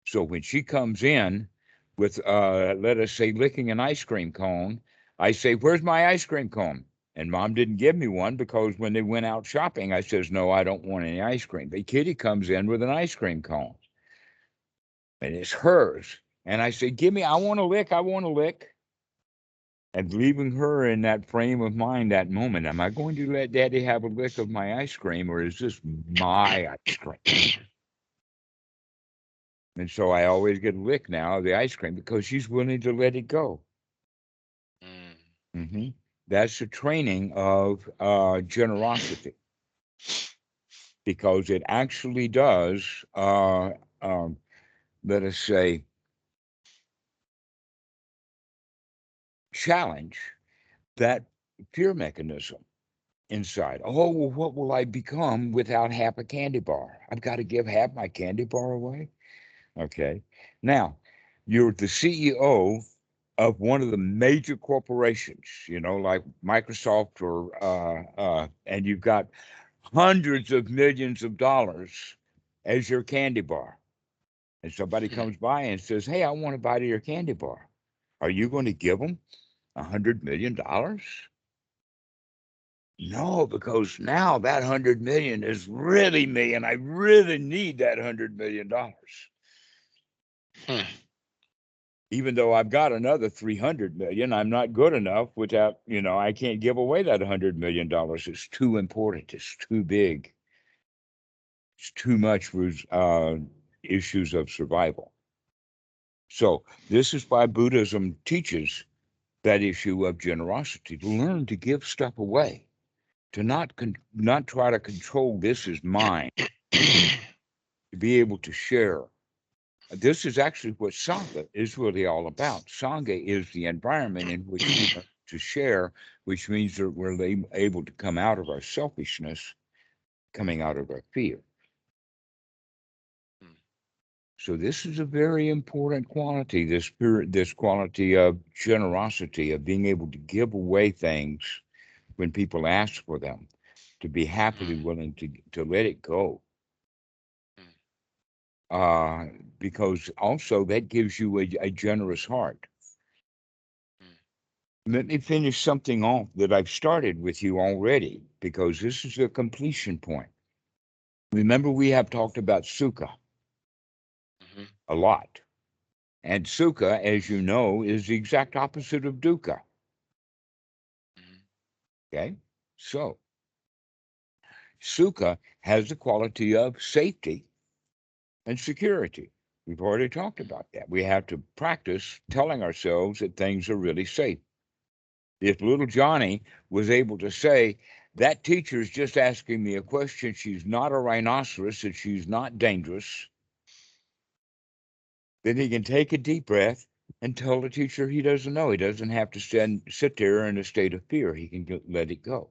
So when she comes in with, let us say, licking an ice cream cone, I say, "Where's my ice cream cone?" And Mom didn't give me one because when they went out shopping, I says, "No, I don't want any ice cream." But Kitty comes in with an ice cream cone, and it's hers. And I say, "Give me, I want to lick, I want to lick." And leaving her in that frame of mind that moment, am I going to let Daddy have a lick of my ice cream, or is this my ice cream? And so I always get a lick now of the ice cream because she's willing to let it go. Mm. Hmm. That's the training of generosity, because it actually does, um, let us say, challenge that fear mechanism inside. Oh, well, what will I become without half a candy bar? I've got to give half my candy bar away. Okay. Now, you're the CEO of one of the major corporations, like Microsoft and you've got hundreds of millions of dollars as your candy bar. And somebody comes by and says, "Hey, I want to buy your candy bar." Are you going to give them $100 million? No, because now that 100 million is really me, and I really need that $100 million. Even though I've got another 300 million, I'm not good enough without, I can't give away that $100 million. It's too important. It's too big. It's too much for issues of survival. So this is why Buddhism teaches that issue of generosity, to learn to give stuff away, to not try to control this is mine, to be able to share. This is actually what Sangha is really all about. Sangha is the environment in which we learn to share, which means that we're able to come out of our selfishness, coming out of our fear. So this is a very important quality, this quality of generosity, of being able to give away things when people ask for them, to be happily willing to let it go. Because also that gives you a generous heart. Let me finish something off that I've started with you already, because this is a completion point. Remember, we have talked about Sukha a lot. And Sukha, as you know, is the exact opposite of dukkha. Okay? So, Sukha has the quality of safety and security. We've already talked about that. We have to practice telling ourselves that things are really safe. If little Johnny was able to say, that teacher's just asking me a question, she's not a rhinoceros, and she's not dangerous, then he can take a deep breath and tell the teacher he doesn't know. He doesn't have to sit there in a state of fear. He can let it go.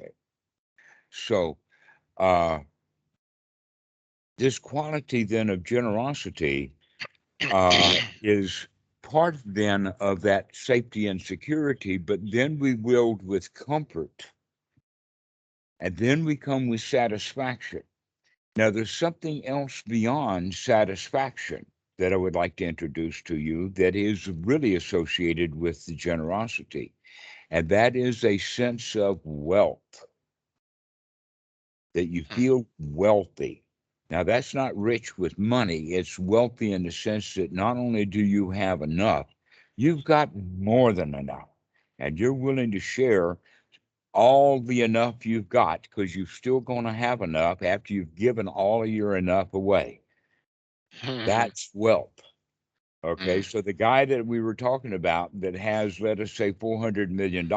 Okay. So, this quality then of generosity is part then of that safety and security, but then we wield with comfort, and then we come with satisfaction. Now, there's something else beyond satisfaction that I would like to introduce to you that is really associated with the generosity, and that is a sense of wealth, that you feel wealthy. Now, that's not rich with money. It's wealthy in the sense that not only do you have enough, you've got more than enough, and you're willing to share all the enough you've got, because you're still going to have enough after you've given all of your enough away. That's wealth. Okay, so the guy that we were talking about that has, let us say, $400 million,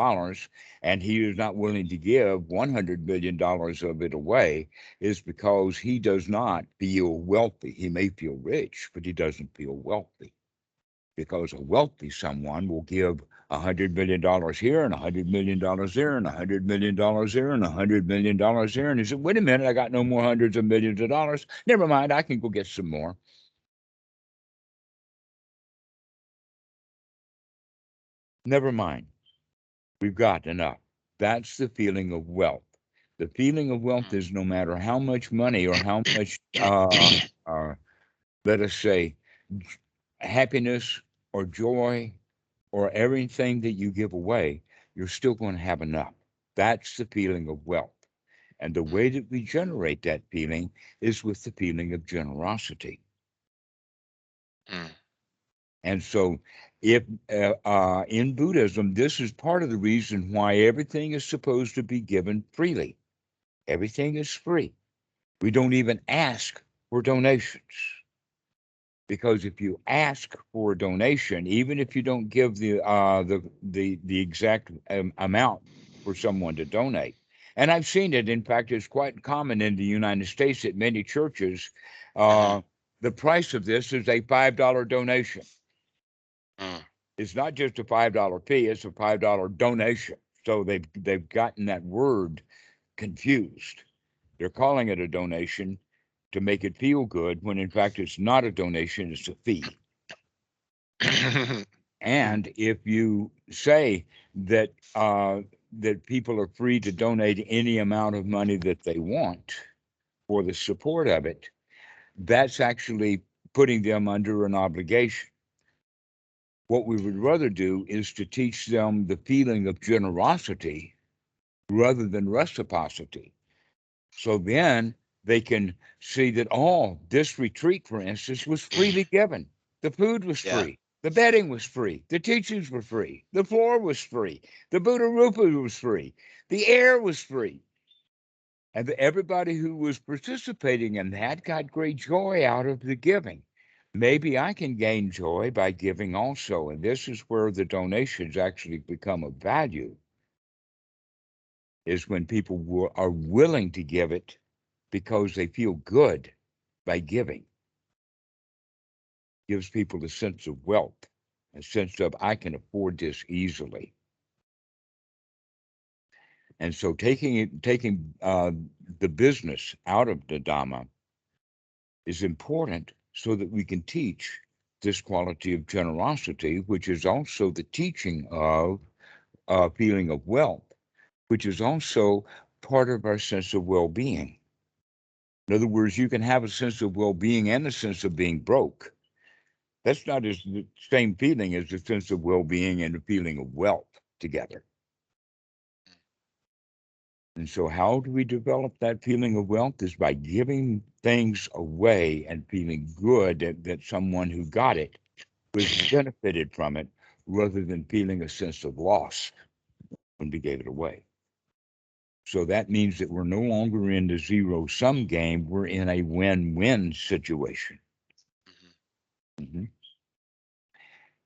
and he is not willing to give $100 million of it away, is because he does not feel wealthy. He may feel rich, but he doesn't feel wealthy. Because a wealthy someone will give $100 million here and $100 million there and $100 million there and $100 million there. And he said, wait a minute, I got no more hundreds of millions of dollars. Never mind, I can go get some more. Never mind. We've got enough. That's the feeling of wealth. The feeling of wealth is no matter how much money or how much, let us say, happiness or joy or everything that you give away, you're still going to have enough. That's the feeling of wealth. And the way that we generate that feeling is with the feeling of generosity. And so, if in Buddhism, this is part of the reason why everything is supposed to be given freely. Everything is free. We don't even ask for donations. Because if you ask for a donation, even if you don't give the exact amount for someone to donate, and I've seen it. In fact, it's quite common in the United States at many churches. The price of this is a $5 donation. It's not just a $5 fee; it's a $5 donation. So they've gotten that word confused. They're calling it a donation to make it feel good, when in fact it's not a donation, it's a fee. And if you say that that people are free to donate any amount of money that they want for the support of it, that's actually putting them under an obligation. What we would rather do is to teach them the feeling of generosity rather than reciprocity. So then they can see that, oh, this retreat, for instance, was freely given. The food was Yeah. free. The bedding was free. The teachings were free. The floor was free. The Buddha Rupa was free. The air was free. And everybody who was participating in that got great joy out of the giving. Maybe I can gain joy by giving also. And this is where the donations actually become of value, is when people are willing to give it because they feel good by giving. Gives people a sense of wealth, a sense of, I can afford this easily. And so taking the business out of the Dhamma is important so that we can teach this quality of generosity, which is also the teaching of a feeling of wealth, which is also part of our sense of well-being. In other words, you can have a sense of well-being and a sense of being broke. That's not as the same feeling as the sense of well-being and the feeling of wealth together. And so how do we develop that feeling of wealth? Is by giving things away and feeling good that someone who got it was benefited from it, rather than feeling a sense of loss when we gave it away. So that means that we're no longer in the zero-sum game. We're in a win-win situation. Mm-hmm.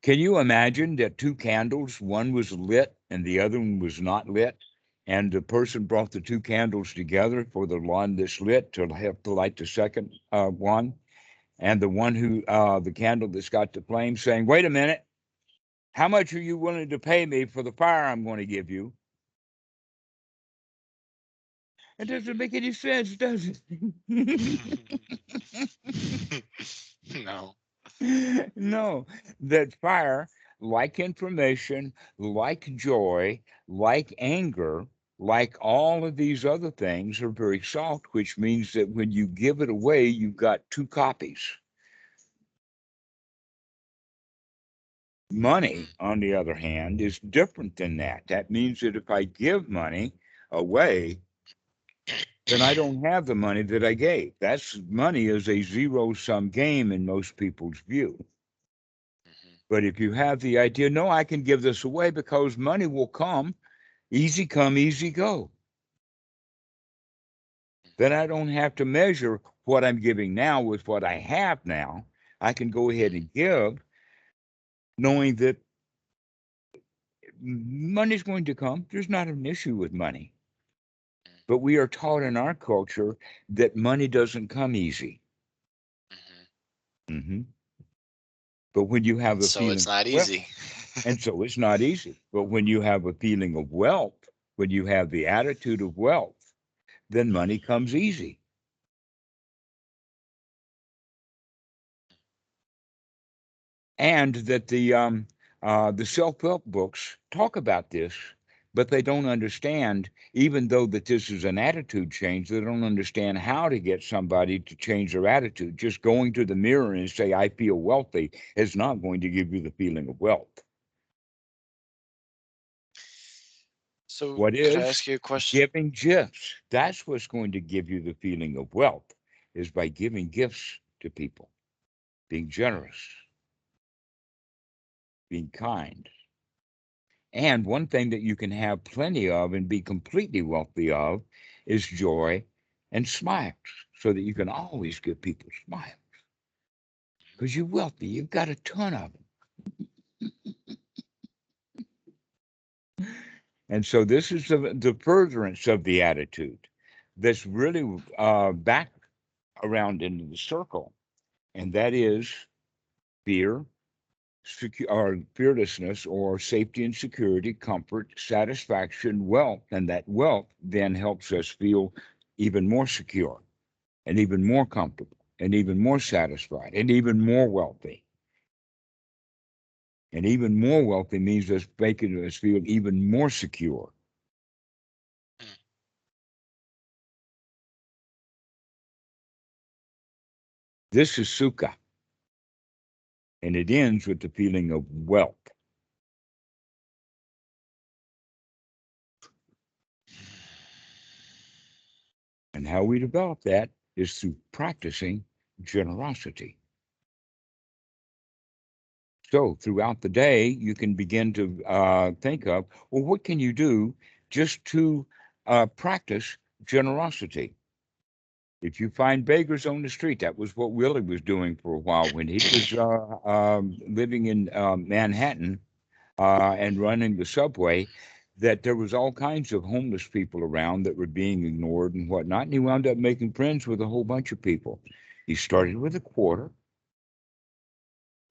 Can you imagine that two candles, one was lit and the other one was not lit? And the person brought the two candles together for the one that's lit to help to light the second one. And the one who, the candle that's got the flame saying, wait a minute, how much are you willing to pay me for the fire I'm going to give you? It doesn't make any sense, does it? No. No, that fire, like information, like joy, like anger, like all of these other things, are very soft, which means that when you give it away, you've got two copies. Money, on the other hand, is different than that. That means that if I give money away, then I don't have the money that I gave. That's money is a zero-sum game in most people's view. But if you have the idea, no, I can give this away because money will come, easy come, easy go, then I don't have to measure what I'm giving now with what I have now. I can go ahead and give, knowing that money's going to come. There's not an issue with money. But we are taught in our culture that money doesn't come easy. Mm-hmm. But when you have a So feeling it's not of wealth, easy. and so it's not easy. But when you have a feeling of wealth, when you have the attitude of wealth, then money comes easy. And that the self-help books talk about this, but they don't understand, even though that this is an attitude change, they don't understand how to get somebody to change their attitude. Just going to the mirror and say, I feel wealthy, is not going to give you the feeling of wealth. So What could I is? ask you a question? Giving gifts. That's what's going to give you the feeling of wealth, is by giving gifts to people, being generous, being kind. And one thing that you can have plenty of and be completely wealthy of is joy and smiles, so that you can always give people smiles. Because you're wealthy, you've got a ton of them. And so this is the furtherance of the attitude that's really back around into the circle. And that is fear, or fearlessness, or safety and security, comfort, satisfaction, wealth. And that wealth then helps us feel even more secure and even more comfortable and even more satisfied and even more wealthy. And even more wealthy means us making us feel even more secure. This is Sukha, and it ends with the feeling of wealth. And how we develop that is through practicing generosity. So throughout the day, you can begin to think of, well, what can you do just to practice generosity? If you find beggars on the street, that was what Willie was doing for a while when he was living in Manhattan and running the subway, that there was all kinds of homeless people around that were being ignored and whatnot. And he wound up making friends with a whole bunch of people. He started with a quarter.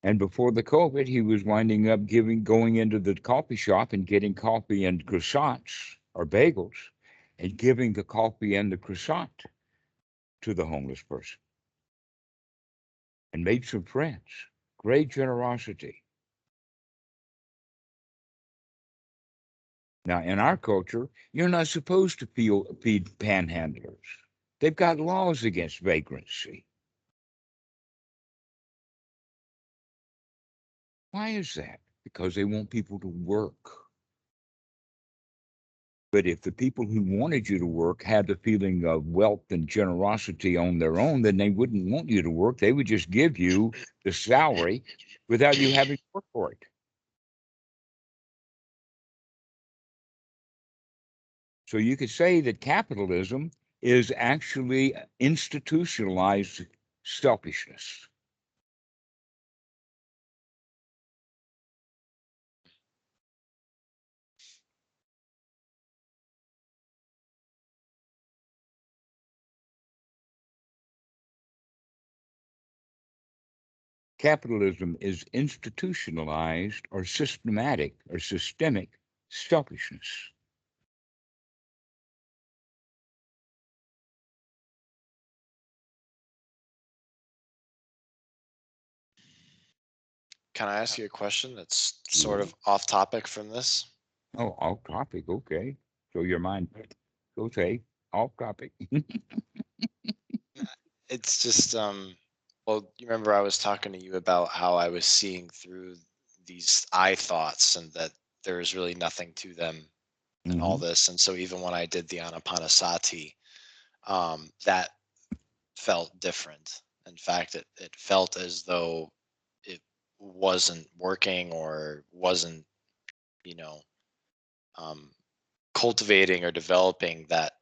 And before the COVID, he was winding up going into the coffee shop and getting coffee and croissants or bagels and giving the coffee and the croissant to the homeless person and made some friends. Great generosity. Now, in our culture, you're not supposed to feed panhandlers. They've got laws against vagrancy. Why is that? Because they want people to work. But if the people who wanted you to work had the feeling of wealth and generosity on their own, then they wouldn't want you to work. They would just give you the salary without you having to work for it. So you could say that capitalism is actually institutionalized selfishness. Capitalism is institutionalized or systematic or systemic selfishness. Can I ask you a question that's sort Sure. of off topic from this? Oh, off topic. Okay. So your mind goes, hey, off topic. It's just well, you remember I was talking to you about how I was seeing through these I thoughts and that there is really nothing to them and all Hmm. this. And so even when I did the anapanasati, that felt different. In fact, it felt as though it wasn't working or wasn't, you know, um, cultivating or developing that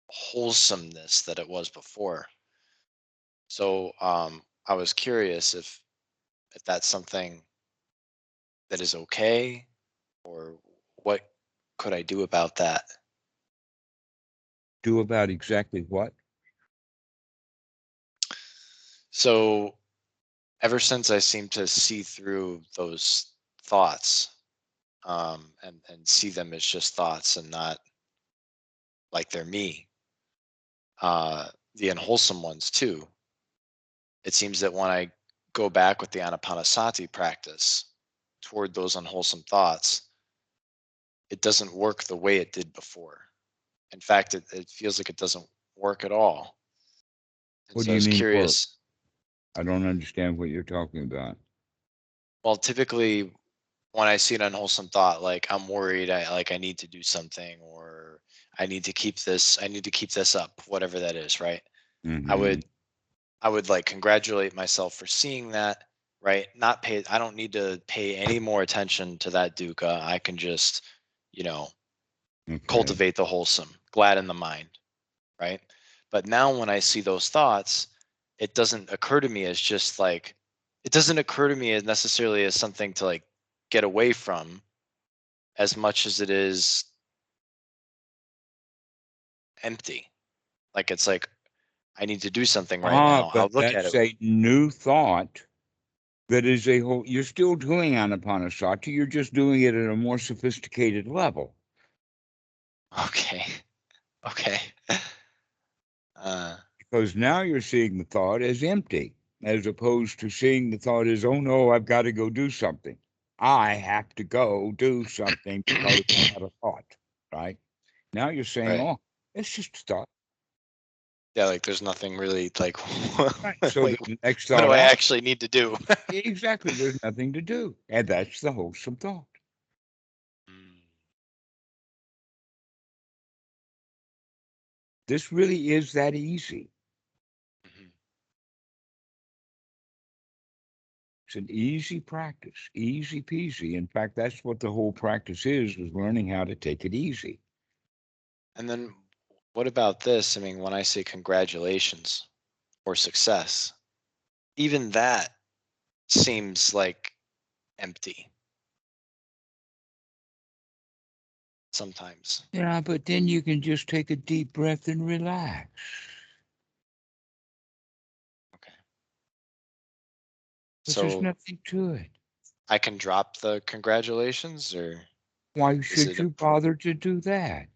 wholesomeness that it was before. So I was curious if that's something that is okay, or what could I do about that? Do about exactly what? So ever since I seem to see through those thoughts, and see them as just thoughts and not like they're me, the unwholesome ones too. It seems that when I go back with the anapanasati practice toward those unwholesome thoughts, it doesn't work the way it did before. In fact, it feels like it doesn't work at all. And What so do I you was mean work? curious. I don't understand what you're talking about. Well, typically when I see an unwholesome thought, like I'm worried, I need to do something, or I need to keep this up, whatever that is, right? I Hmm. would I would like congratulate myself for seeing that, right? Not pay I don't need to pay any more attention to that dukkha. I can just, you know, Okay. cultivate the wholesome, glad in the mind, right? But now when I see those thoughts, it doesn't occur to me as just like it doesn't occur to me as necessarily as something to like get away from as much as it is empty. Like it's like I need to do something right now. I'll But look at it. that's a new thought that is a whole, you're still doing anapanasati, you're just doing it at a more sophisticated level. Okay. Okay. Uh Because now you're seeing the thought as empty. as opposed to seeing the thought as, oh no, I've got to go do something. I have to go do something because I had a thought, right? Now you're saying, Right. oh, it's just a thought. Yeah, like there's nothing really like Right. So like the next what do thought I out, actually need to do? exactly, there's nothing to do. And that's the wholesome thought. This really is that easy. Mhm. It's an easy practice, easy peasy. In fact, that's what the whole practice is learning how to take it easy. And then what about this? I mean, when I say congratulations or success, even that seems like empty sometimes. Yeah, but then you can just take a deep breath and relax. Okay. But there's So nothing to it. I can drop the congratulations, or Why is should it a you bother to do that?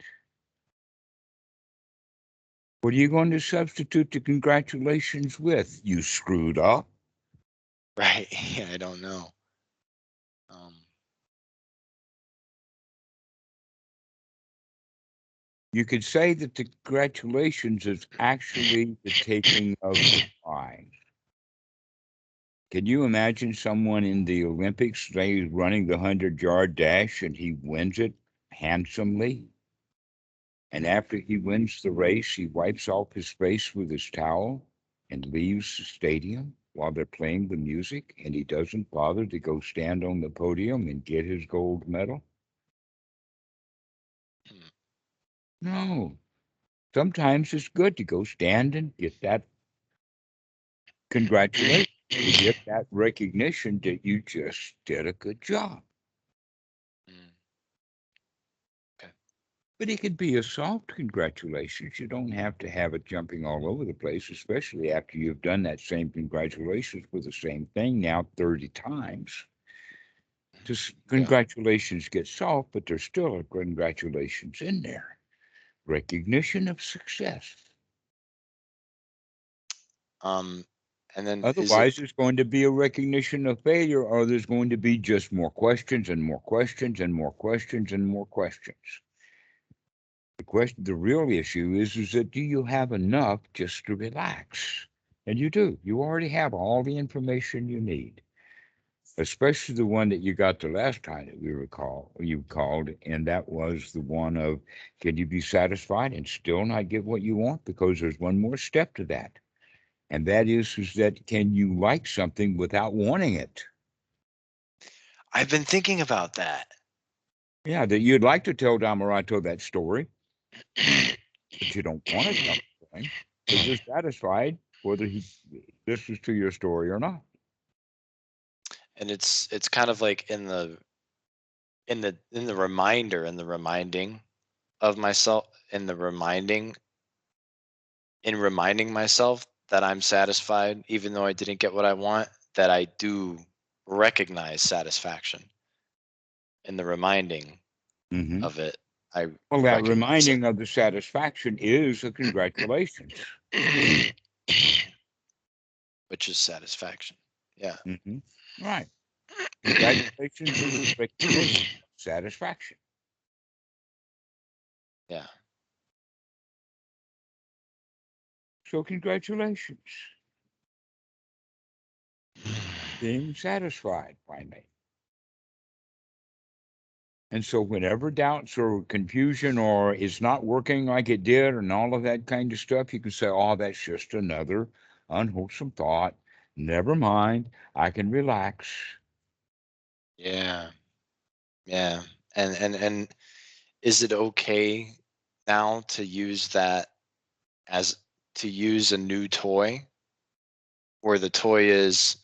What are you going to substitute the congratulations with? You screwed up. right? Yeah, I don't know. Um, You could say that the congratulations is actually the taking of the prize. Can you imagine someone in the Olympics, they running the 100-yard dash and he wins it handsomely? And after he wins the race, he wipes off his face with his towel and leaves the stadium while they're playing the music, and he doesn't bother to go stand on the podium and get his gold medal? hmm, No. Sometimes it's good to go stand and get that congratulation, to get that recognition that you just did a good job. mm, okay. But it could be a soft congratulations. You don't have to have it jumping all over the place, especially after you've done that same congratulations for the same thing now 30 times. Just Yeah. congratulations get soft, but there's still a congratulations in there. Recognition of success. Um, and then is it Otherwise, it's going to be a recognition of failure, or there's going to be just more questions and more questions and more questions and more questions. The real issue is that do you have enough just to relax? And you do. You already have all the information you need, especially the one that you got the last time that you called, and that was the one of, can you be satisfied and still not get what you want? Because there's one more step to that. And that is that can you like something without wanting it? I've been thinking about that. Yeah, that you'd like to tell Dhammarato that story, but you don't want to tell him because you're satisfied whether he listens to your story or not. And it's kind of like in the reminder and the reminding of myself, in the reminding in reminding myself that I'm satisfied even though I didn't get what I want, that I do recognize satisfaction. In the reminding Hmm. of it, I Well, that recognize reminding of the satisfaction is a congratulations. it. Which is satisfaction. Yeah. Hmm. Right. Congratulations is a recognition of satisfaction. Yeah. So, congratulations, being satisfied finally. And so, whenever doubts or confusion or it's not working like it did and all of that kind of stuff, you can say, oh, that's just another unwholesome thought. Never mind. I can relax. Yeah. Yeah. And is it okay now to use that as to use a new toy where the toy is,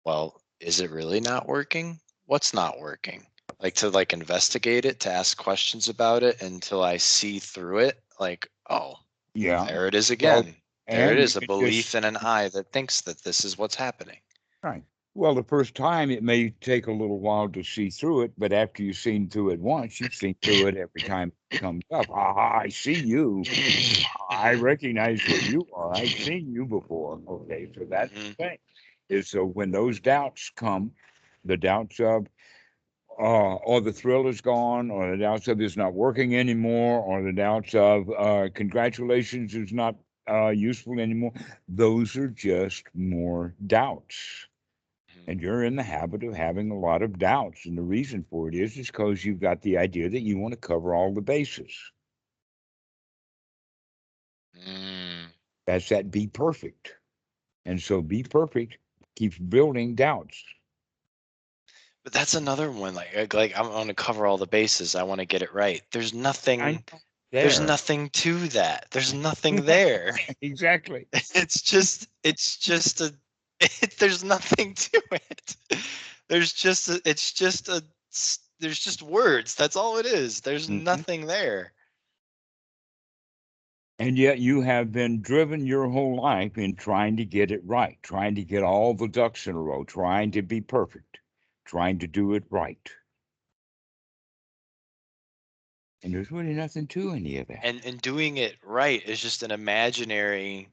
well, is it really not working? What's not working? Like to like investigate it, to ask questions about it until I see through it. Like, oh, Yeah. there it is Well, again. There it and you is, a can just, belief in an I that thinks that this is what's happening. right. Well, the first time it may take a little while to see through it, but after you've seen through it once, you've seen through it every time it comes up. Ah, I see you. I Mhm. recognize what you are. I've seen you before. Okay, so that's Mhm. the thing. is so when those doubts come, the doubts of, or the thrill is gone, or the doubts of it's not working anymore, or the doubts of congratulations is not useful anymore, those are just more doubts. And you're in the habit of having a lot of doubts. And the reason for it is because you've got the idea that you want to cover all the bases. Mm. That's that be perfect. And so be perfect keeps building doubts. But that's another one. Like I want to cover all the bases. I want to get it right. There's nothing. There's There. nothing to that. There's nothing there. Exactly. It's just a. There's nothing to it. There's just a. It's just a. There's just words. That's all it is. There's Mhm. nothing there. And yet you have been driven your whole life in trying to get it right, trying to get all the ducks in a row, trying to be perfect, trying to do it right. And there's really nothing to any of that. And doing it right is just an imaginary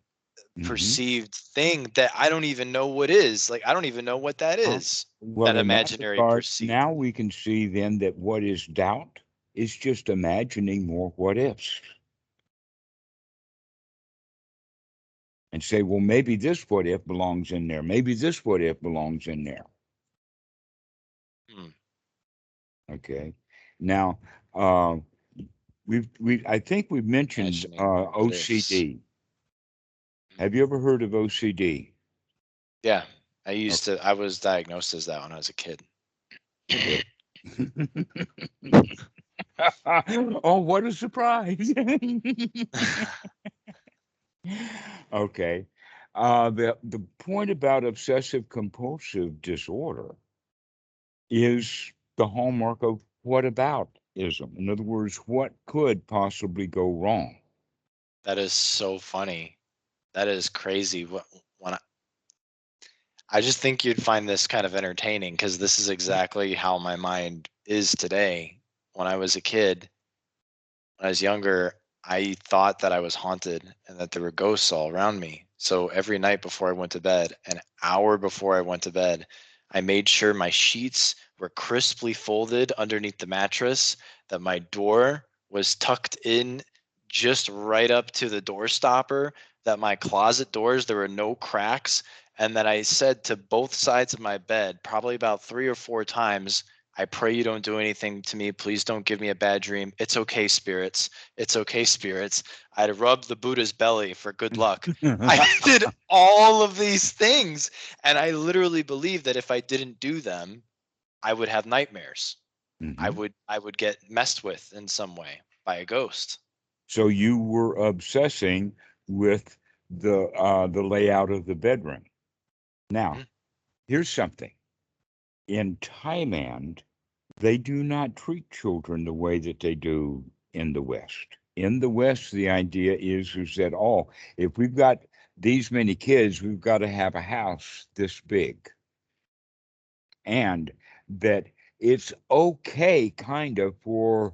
Hmm. perceived thing that I don't even know what is. Like I don't even know what that is. Well, That in that imaginary regard, perceived. now we can see then that what is doubt is just imagining more what ifs and say, well, maybe this what if belongs in there. Maybe this what if belongs in there. Hmm. Okay. Now, uh, I think we've mentioned Imagining more what ifs. OCD. Have you ever heard of OCD? Yeah. Okay. I was diagnosed as that when I was a kid. Oh, what a surprise. Okay. The point about obsessive compulsive disorder is the hallmark of whataboutism. In other words, what could possibly go wrong? That is so funny. That is crazy. When I just think you'd find this kind of entertaining because this is exactly how my mind is today. When I was a kid, when I was younger, I thought that I was haunted and that there were ghosts all around me. So every night before I went to bed, an hour before I went to bed, I made sure my sheets were crisply folded underneath the mattress, that my door was tucked in just right up to the door stopper, that my closet doors, there were no cracks, and that I said to both sides of my bed, probably about 3 or 4 times, I pray you don't do anything to me. Please don't give me a bad dream. It's okay, spirits. It's okay, spirits. I'd rub the Buddha's belly for good luck. I did all of these things. And I literally believed that if I didn't do them, I would have nightmares. Mhm. I would get messed with in some way by a ghost. So you were obsessing with the layout of the bedroom. Now, Mhm. here's something. In Thailand, they do not treat children the way that they do in the West. In the West, the idea is that, oh, if we've got these many kids, we've got to have a house this big. And that it's okay, kind of, for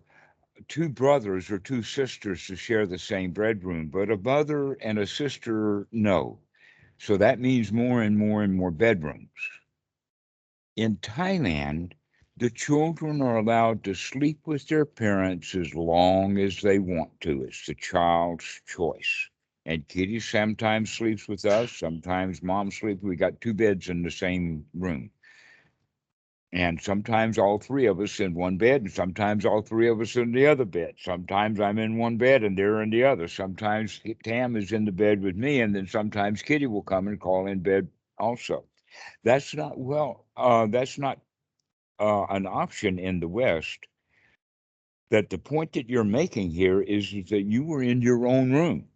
two brothers or two sisters to share the same bedroom, but a mother and a sister, no. So that means more and more and more bedrooms. In Thailand, the children are allowed to sleep with their parents as long as they want to. It's the child's choice. And Kitty sometimes sleeps with us, sometimes mom sleeps. We got two beds in the same room. And sometimes all three of us in one bed, and sometimes all three of us in the other bed. Sometimes I'm in one bed and they're in the other. Sometimes Tam is in the bed with me, and then sometimes Kitty will come and call in bed also. That's not an option in the West. That the point that you're making here is that you were in your own room.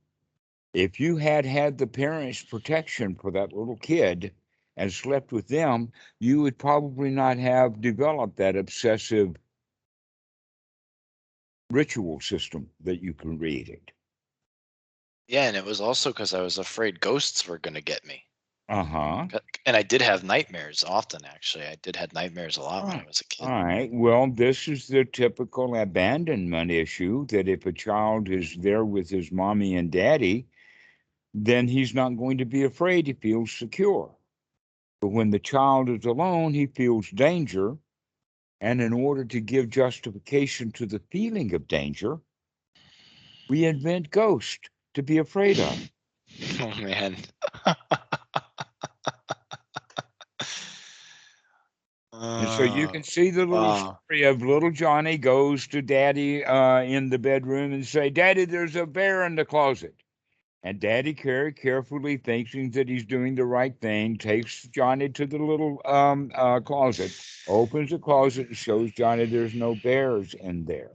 If you had had the parents' protection for that little kid and slept with them, you would probably not have developed that obsessive ritual system that you created. Yeah, and it was also because I was afraid ghosts were going to get me. Uh-huh. And I did have nightmares often, actually. I did have nightmares a lot All when I right. was a All kid. right. Well, this is the typical abandonment issue that if a child is there with his mommy and daddy, then he's not going to be afraid. He feels secure. But when the child is alone, he feels danger. And in order to give justification to the feeling of danger, we invent ghosts to be afraid of. Oh man. And so you can see the little Wow. story of little Johnny goes to Daddy in the bedroom and say, Daddy, there's a bear in the closet. And Daddy carefully thinking that he's doing the right thing, takes Johnny to the little closet, opens the closet and shows Johnny there's no bears in there.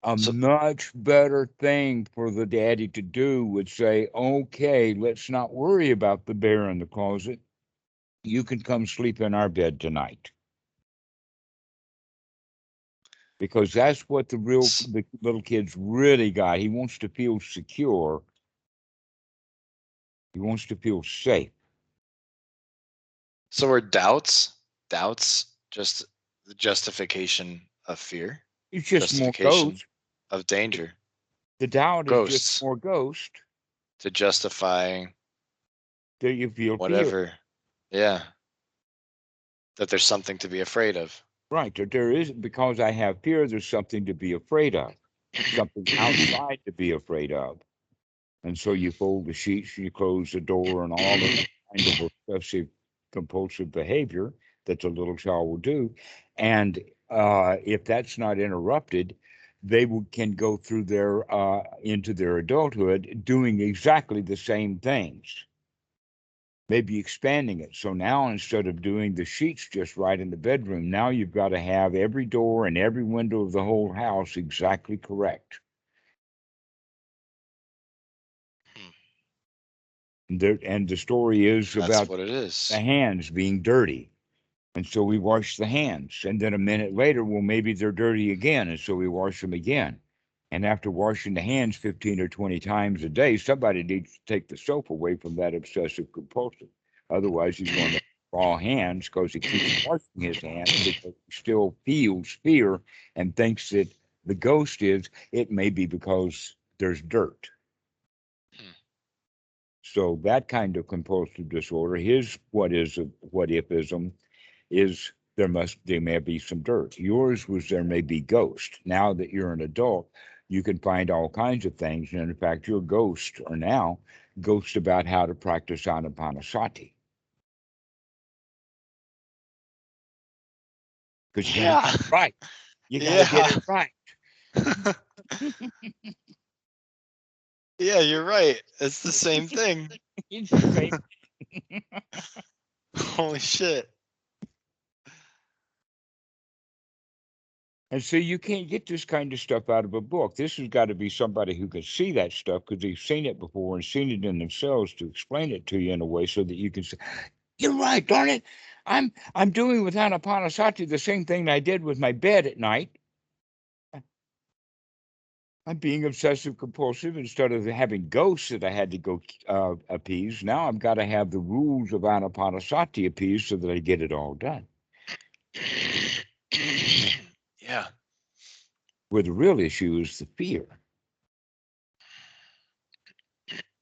A So much better thing for the daddy to do would say, okay, let's not worry about the bear in the closet. You can come sleep in our bed tonight. Because that's what the little kid's really got. He wants to feel secure. He wants to feel safe. so are doubts just the justification of fear, It's just more justification ghost. of danger, The doubt is just ghosts more ghost to justify that you feel fear. whatever. Yeah, that there's something to be afraid of. Right. That there is, because I have fear, there's something to be afraid of, something outside to be afraid of. And so you fold the sheets, you close the door, and all of that kind of obsessive compulsive behavior that the little child will do. And if that's not interrupted, they can go through their into their adulthood doing exactly the same things, maybe expanding it. So now instead of doing the sheets just right in the bedroom, now you've got to have every door and every window of the whole house exactly correct. And the story is That's about what it the is. hands being dirty. And so we wash the hands. And then a minute later, well, maybe they're dirty again. And so we wash them again. And after washing the hands 15 or 20 times a day, somebody needs to take the soap away from that obsessive compulsion. Otherwise, he's going to raw hands because he keeps washing his hands because he still feels fear and thinks that the ghost is, it may be because there's dirt. So that kind of compulsive disorder, his what ifism is there may be some dirt. Yours was there may be ghost. Now that you're an adult, you can find all kinds of things. And in fact, your ghosts are now ghosts about how to practice anapanasati. Because you got to get Yeah. it right. You got to get Yeah. it right. Yeah, you're right. It's the same thing. It's the same. Holy shit. And so you can't get this kind of stuff out of a book. This has got to be somebody who can see that stuff because they've seen it before and seen it in themselves to explain it to you in a way so that you can say, you're right, darn it. I'm doing with Anapanasati the same thing I did with my bed at night. I'm being obsessive compulsive instead of having ghosts that I had to go appease. Now I've got to have the rules of Anapanasati appeased so that I get it all done. Yeah. Where the real issue is the fear.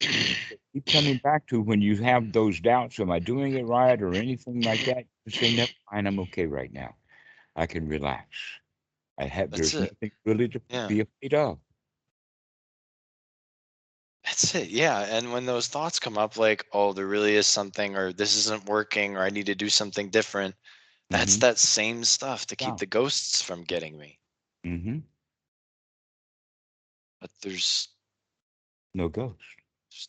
Keep coming back to when you have those doubts, am I doing it right or anything like that? You say, never mind, I'm okay right now. I can relax. That's There's it. nothing really to Yeah. be afraid of. That's it. Yeah. And when those thoughts come up, like, oh, there really is something, or this isn't working, or I need to do something different, that's Mm-hmm. that same stuff to keep Yeah. the ghosts from getting me. Mm-hmm. But there's No ghost.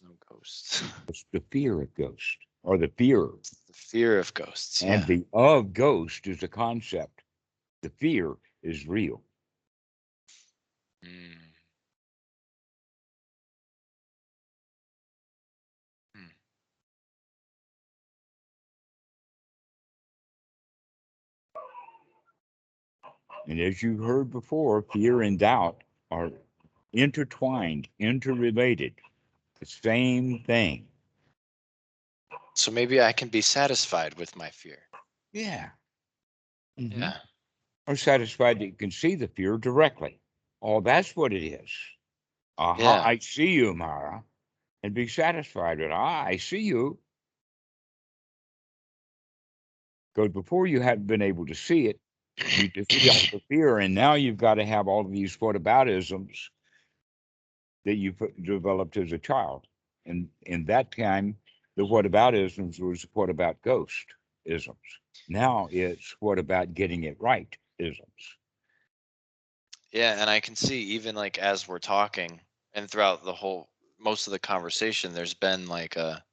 no ghosts. It's the fear of ghost or the fear. The fear of ghosts. And Yeah. the of ghost is a concept. The fear is real. Mm. Mm. And as you heard before, fear and doubt are intertwined, interrelated, the same thing. So maybe I can be satisfied with my fear. Yeah. Mm-hmm. Yeah. Or satisfied that you can see the fear directly. Oh, that's what it is. Aha, Yeah. I see you, Mara. And be satisfied with, I see you. Because before you hadn't been able to see it, you defeat all the fear, and now you've got to have all of these whataboutisms that you developed as a child. And in that time, the whataboutisms was what about ghost isms. Now it's what about getting it right isms. Yeah, and I can see even like as we're talking and throughout the whole most of the conversation, there's been like a,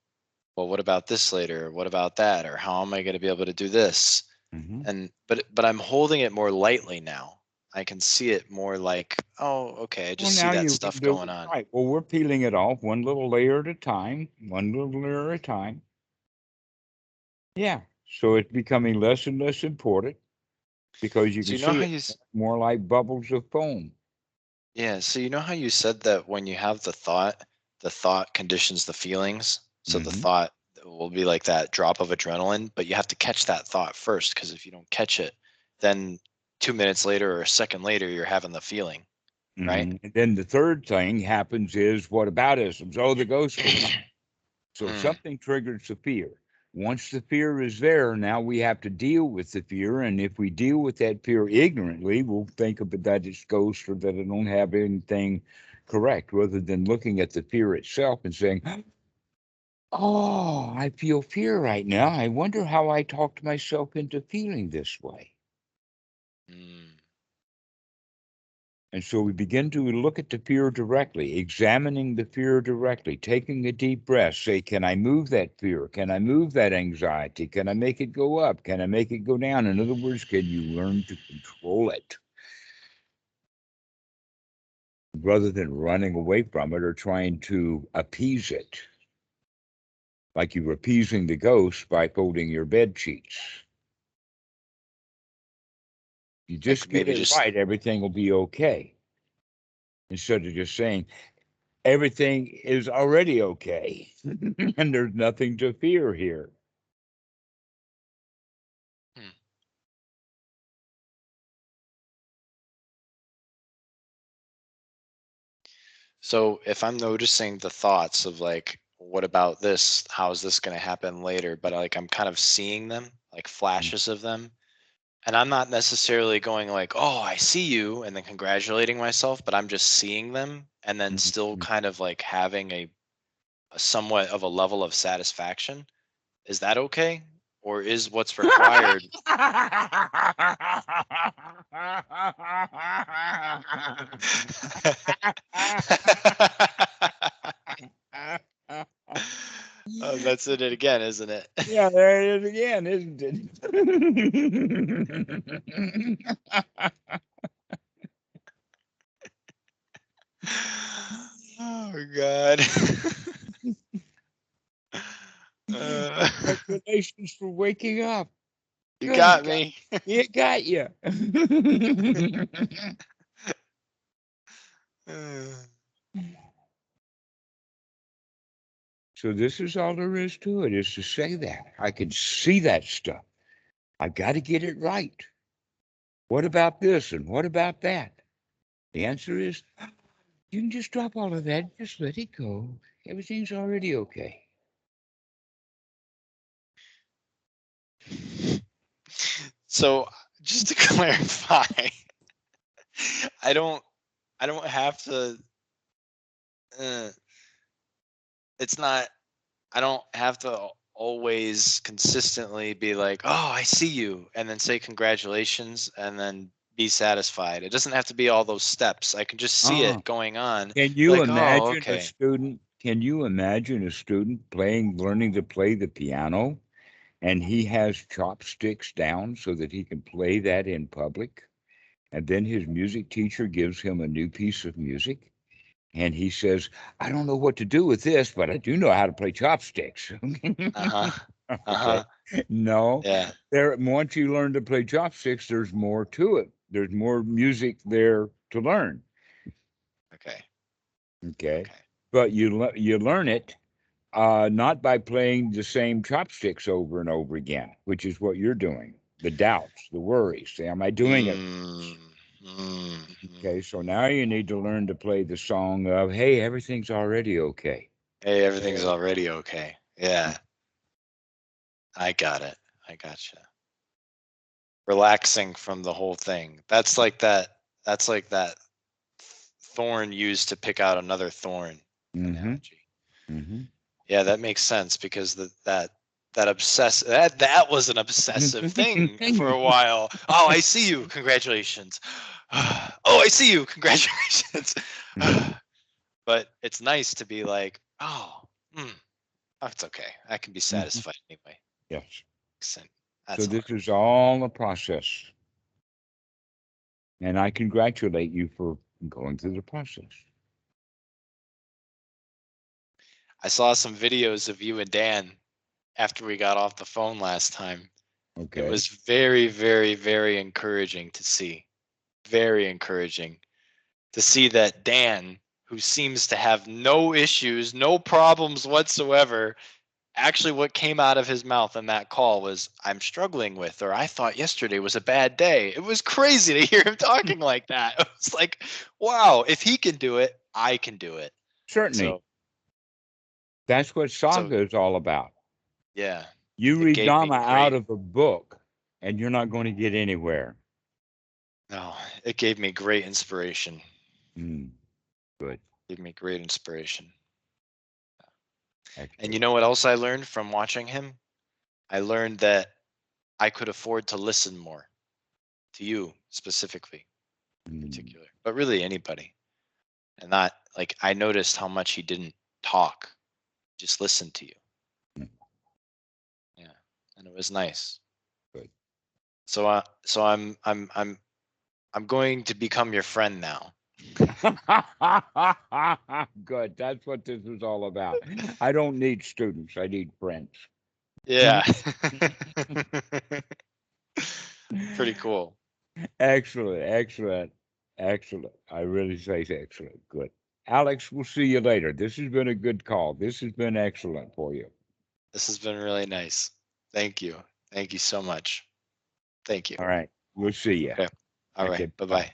well, what about this later? What about that? Or how am I going to be able to do this? Mm-hmm. And but I'm holding it more lightly now. I can see it more like, oh, okay, I Well, just see now that you can stuff do going it on. right. Well, we're peeling it off one little layer at a time, one little layer at a time. Yeah. So it's becoming less and less important because you So can you know see how it more like bubbles of foam. yeah, so you know how you said that when you have the thought conditions the feelings. So the Mm-hmm. thought will be like that drop of adrenaline, but you have to catch that thought first, because if you don't catch it, then 2 minutes later or a second later, you're having the feeling, right? Mm-hmm. And then the third thing happens is whataboutisms. Oh, the ghost will come. So Mm. something triggers the fear. Once the fear is there, now we have to deal with the fear. And if we deal with that fear ignorantly, we'll think of it that it's ghost or that I don't have anything correct, rather than looking at the fear itself and saying, oh, I feel fear right now. I wonder how I talked myself into feeling this way. Mm. And so we begin to look at the fear directly, examining the fear directly, taking a deep breath, say, can I move that fear? Can I move that anxiety? Can I make it go up? Can I make it go down? In other words, can you learn to control it rather than running away from it or trying to appease it, like you were appeasing the ghost by folding your bed sheets? You Like just get maybe it just right, everything will be okay. Instead of just saying, everything is already okay and there's nothing to fear here. hmm. So if I'm noticing the thoughts of like, what about this? How is this going to happen later? But like I'm kind of seeing them, like flashes of them. And I'm not necessarily going like, oh, I see you, and then congratulating myself, but I'm just seeing them and then still Mhm. kind of like having a somewhat of a level of satisfaction. Is that okay? Or is what's required? Oh, that's it again, isn't it? Yeah, there it is again, isn't it? Oh God. Congratulations for waking up. You Good got God, me. it got you. So this is all there is to it, is to say that. I can see that stuff. I got to get it right. What about this and what about that? The answer is you can just drop all of that, just let it go. Everything's already okay. So just to clarify, I don't I don't have to uh, it's not I don't have to always consistently be like, "Oh, I see you," and then say congratulations and then be satisfied. It doesn't have to be all those steps. I can just see Uh, it going on. can Be you like, "Oh, imagine a okay." student? Can you imagine a student learning to play the piano, and he has chopsticks down so that he can play that in public? And then his music teacher gives him a new piece of music, and he says, I don't know what to do with this, but I do know how to play chopsticks. Uh-huh. Okay. Uh-huh. No, Yeah. once you learn to play chopsticks, there's more to it. There's more music there to learn. Okay. Okay. Okay. But you learn it not by playing the same chopsticks over and over again, which is what you're doing. The doubts, the worries. Say, am I doing it? Mm, mm, Okay, so mm. now you need to learn to play the song of, hey, everything's already okay. Hey, everything's Hey. already okay. Yeah, I got it. I gotcha. relaxing from the whole thing. That's like that thorn used to pick out another thorn analogy. Yeah, that makes sense, because that was an obsessive thing for a while. Oh, I see you. Congratulations. Oh, I see you. Congratulations. But it's nice to be like, oh, it's okay. I can be satisfied anyway. Yes. That's so this is all a process. And I congratulate you for going through the process. I saw some videos of you and Dan after we got off the phone last time. Okay. It was very, very, very encouraging to see. Very encouraging to see that Dan, who seems to have no issues, no problems whatsoever, actually what came out of his mouth in that call was, I'm struggling with, or I thought yesterday was a bad day. It was crazy to hear him talking like that. It was like, wow, if he can do it, I can do it. Certainly. So, that's what Sangha is all about. Yeah. You read Dhamma out of a book, and you're not going to get anywhere. No, it gave me great inspiration. Good. Gave me great inspiration. Excellent. And you know what else I learned from watching him? I learned that I could afford to listen more to you specifically, in particular, but really anybody. And not like, I noticed how much he didn't talk, just listened to you. Yeah, and it was nice. Good. So I'm going to become your friend now. Good. That's what this is all about. I don't need students. I need friends. Yeah. Pretty cool. Excellent. I really say excellent. Good. Alex, we'll see you later. This has been a good call. This has been excellent for you. This has been really nice. Thank you. Thank you so much. Thank you. All right. We'll see you. Okay. All right. Bye-bye.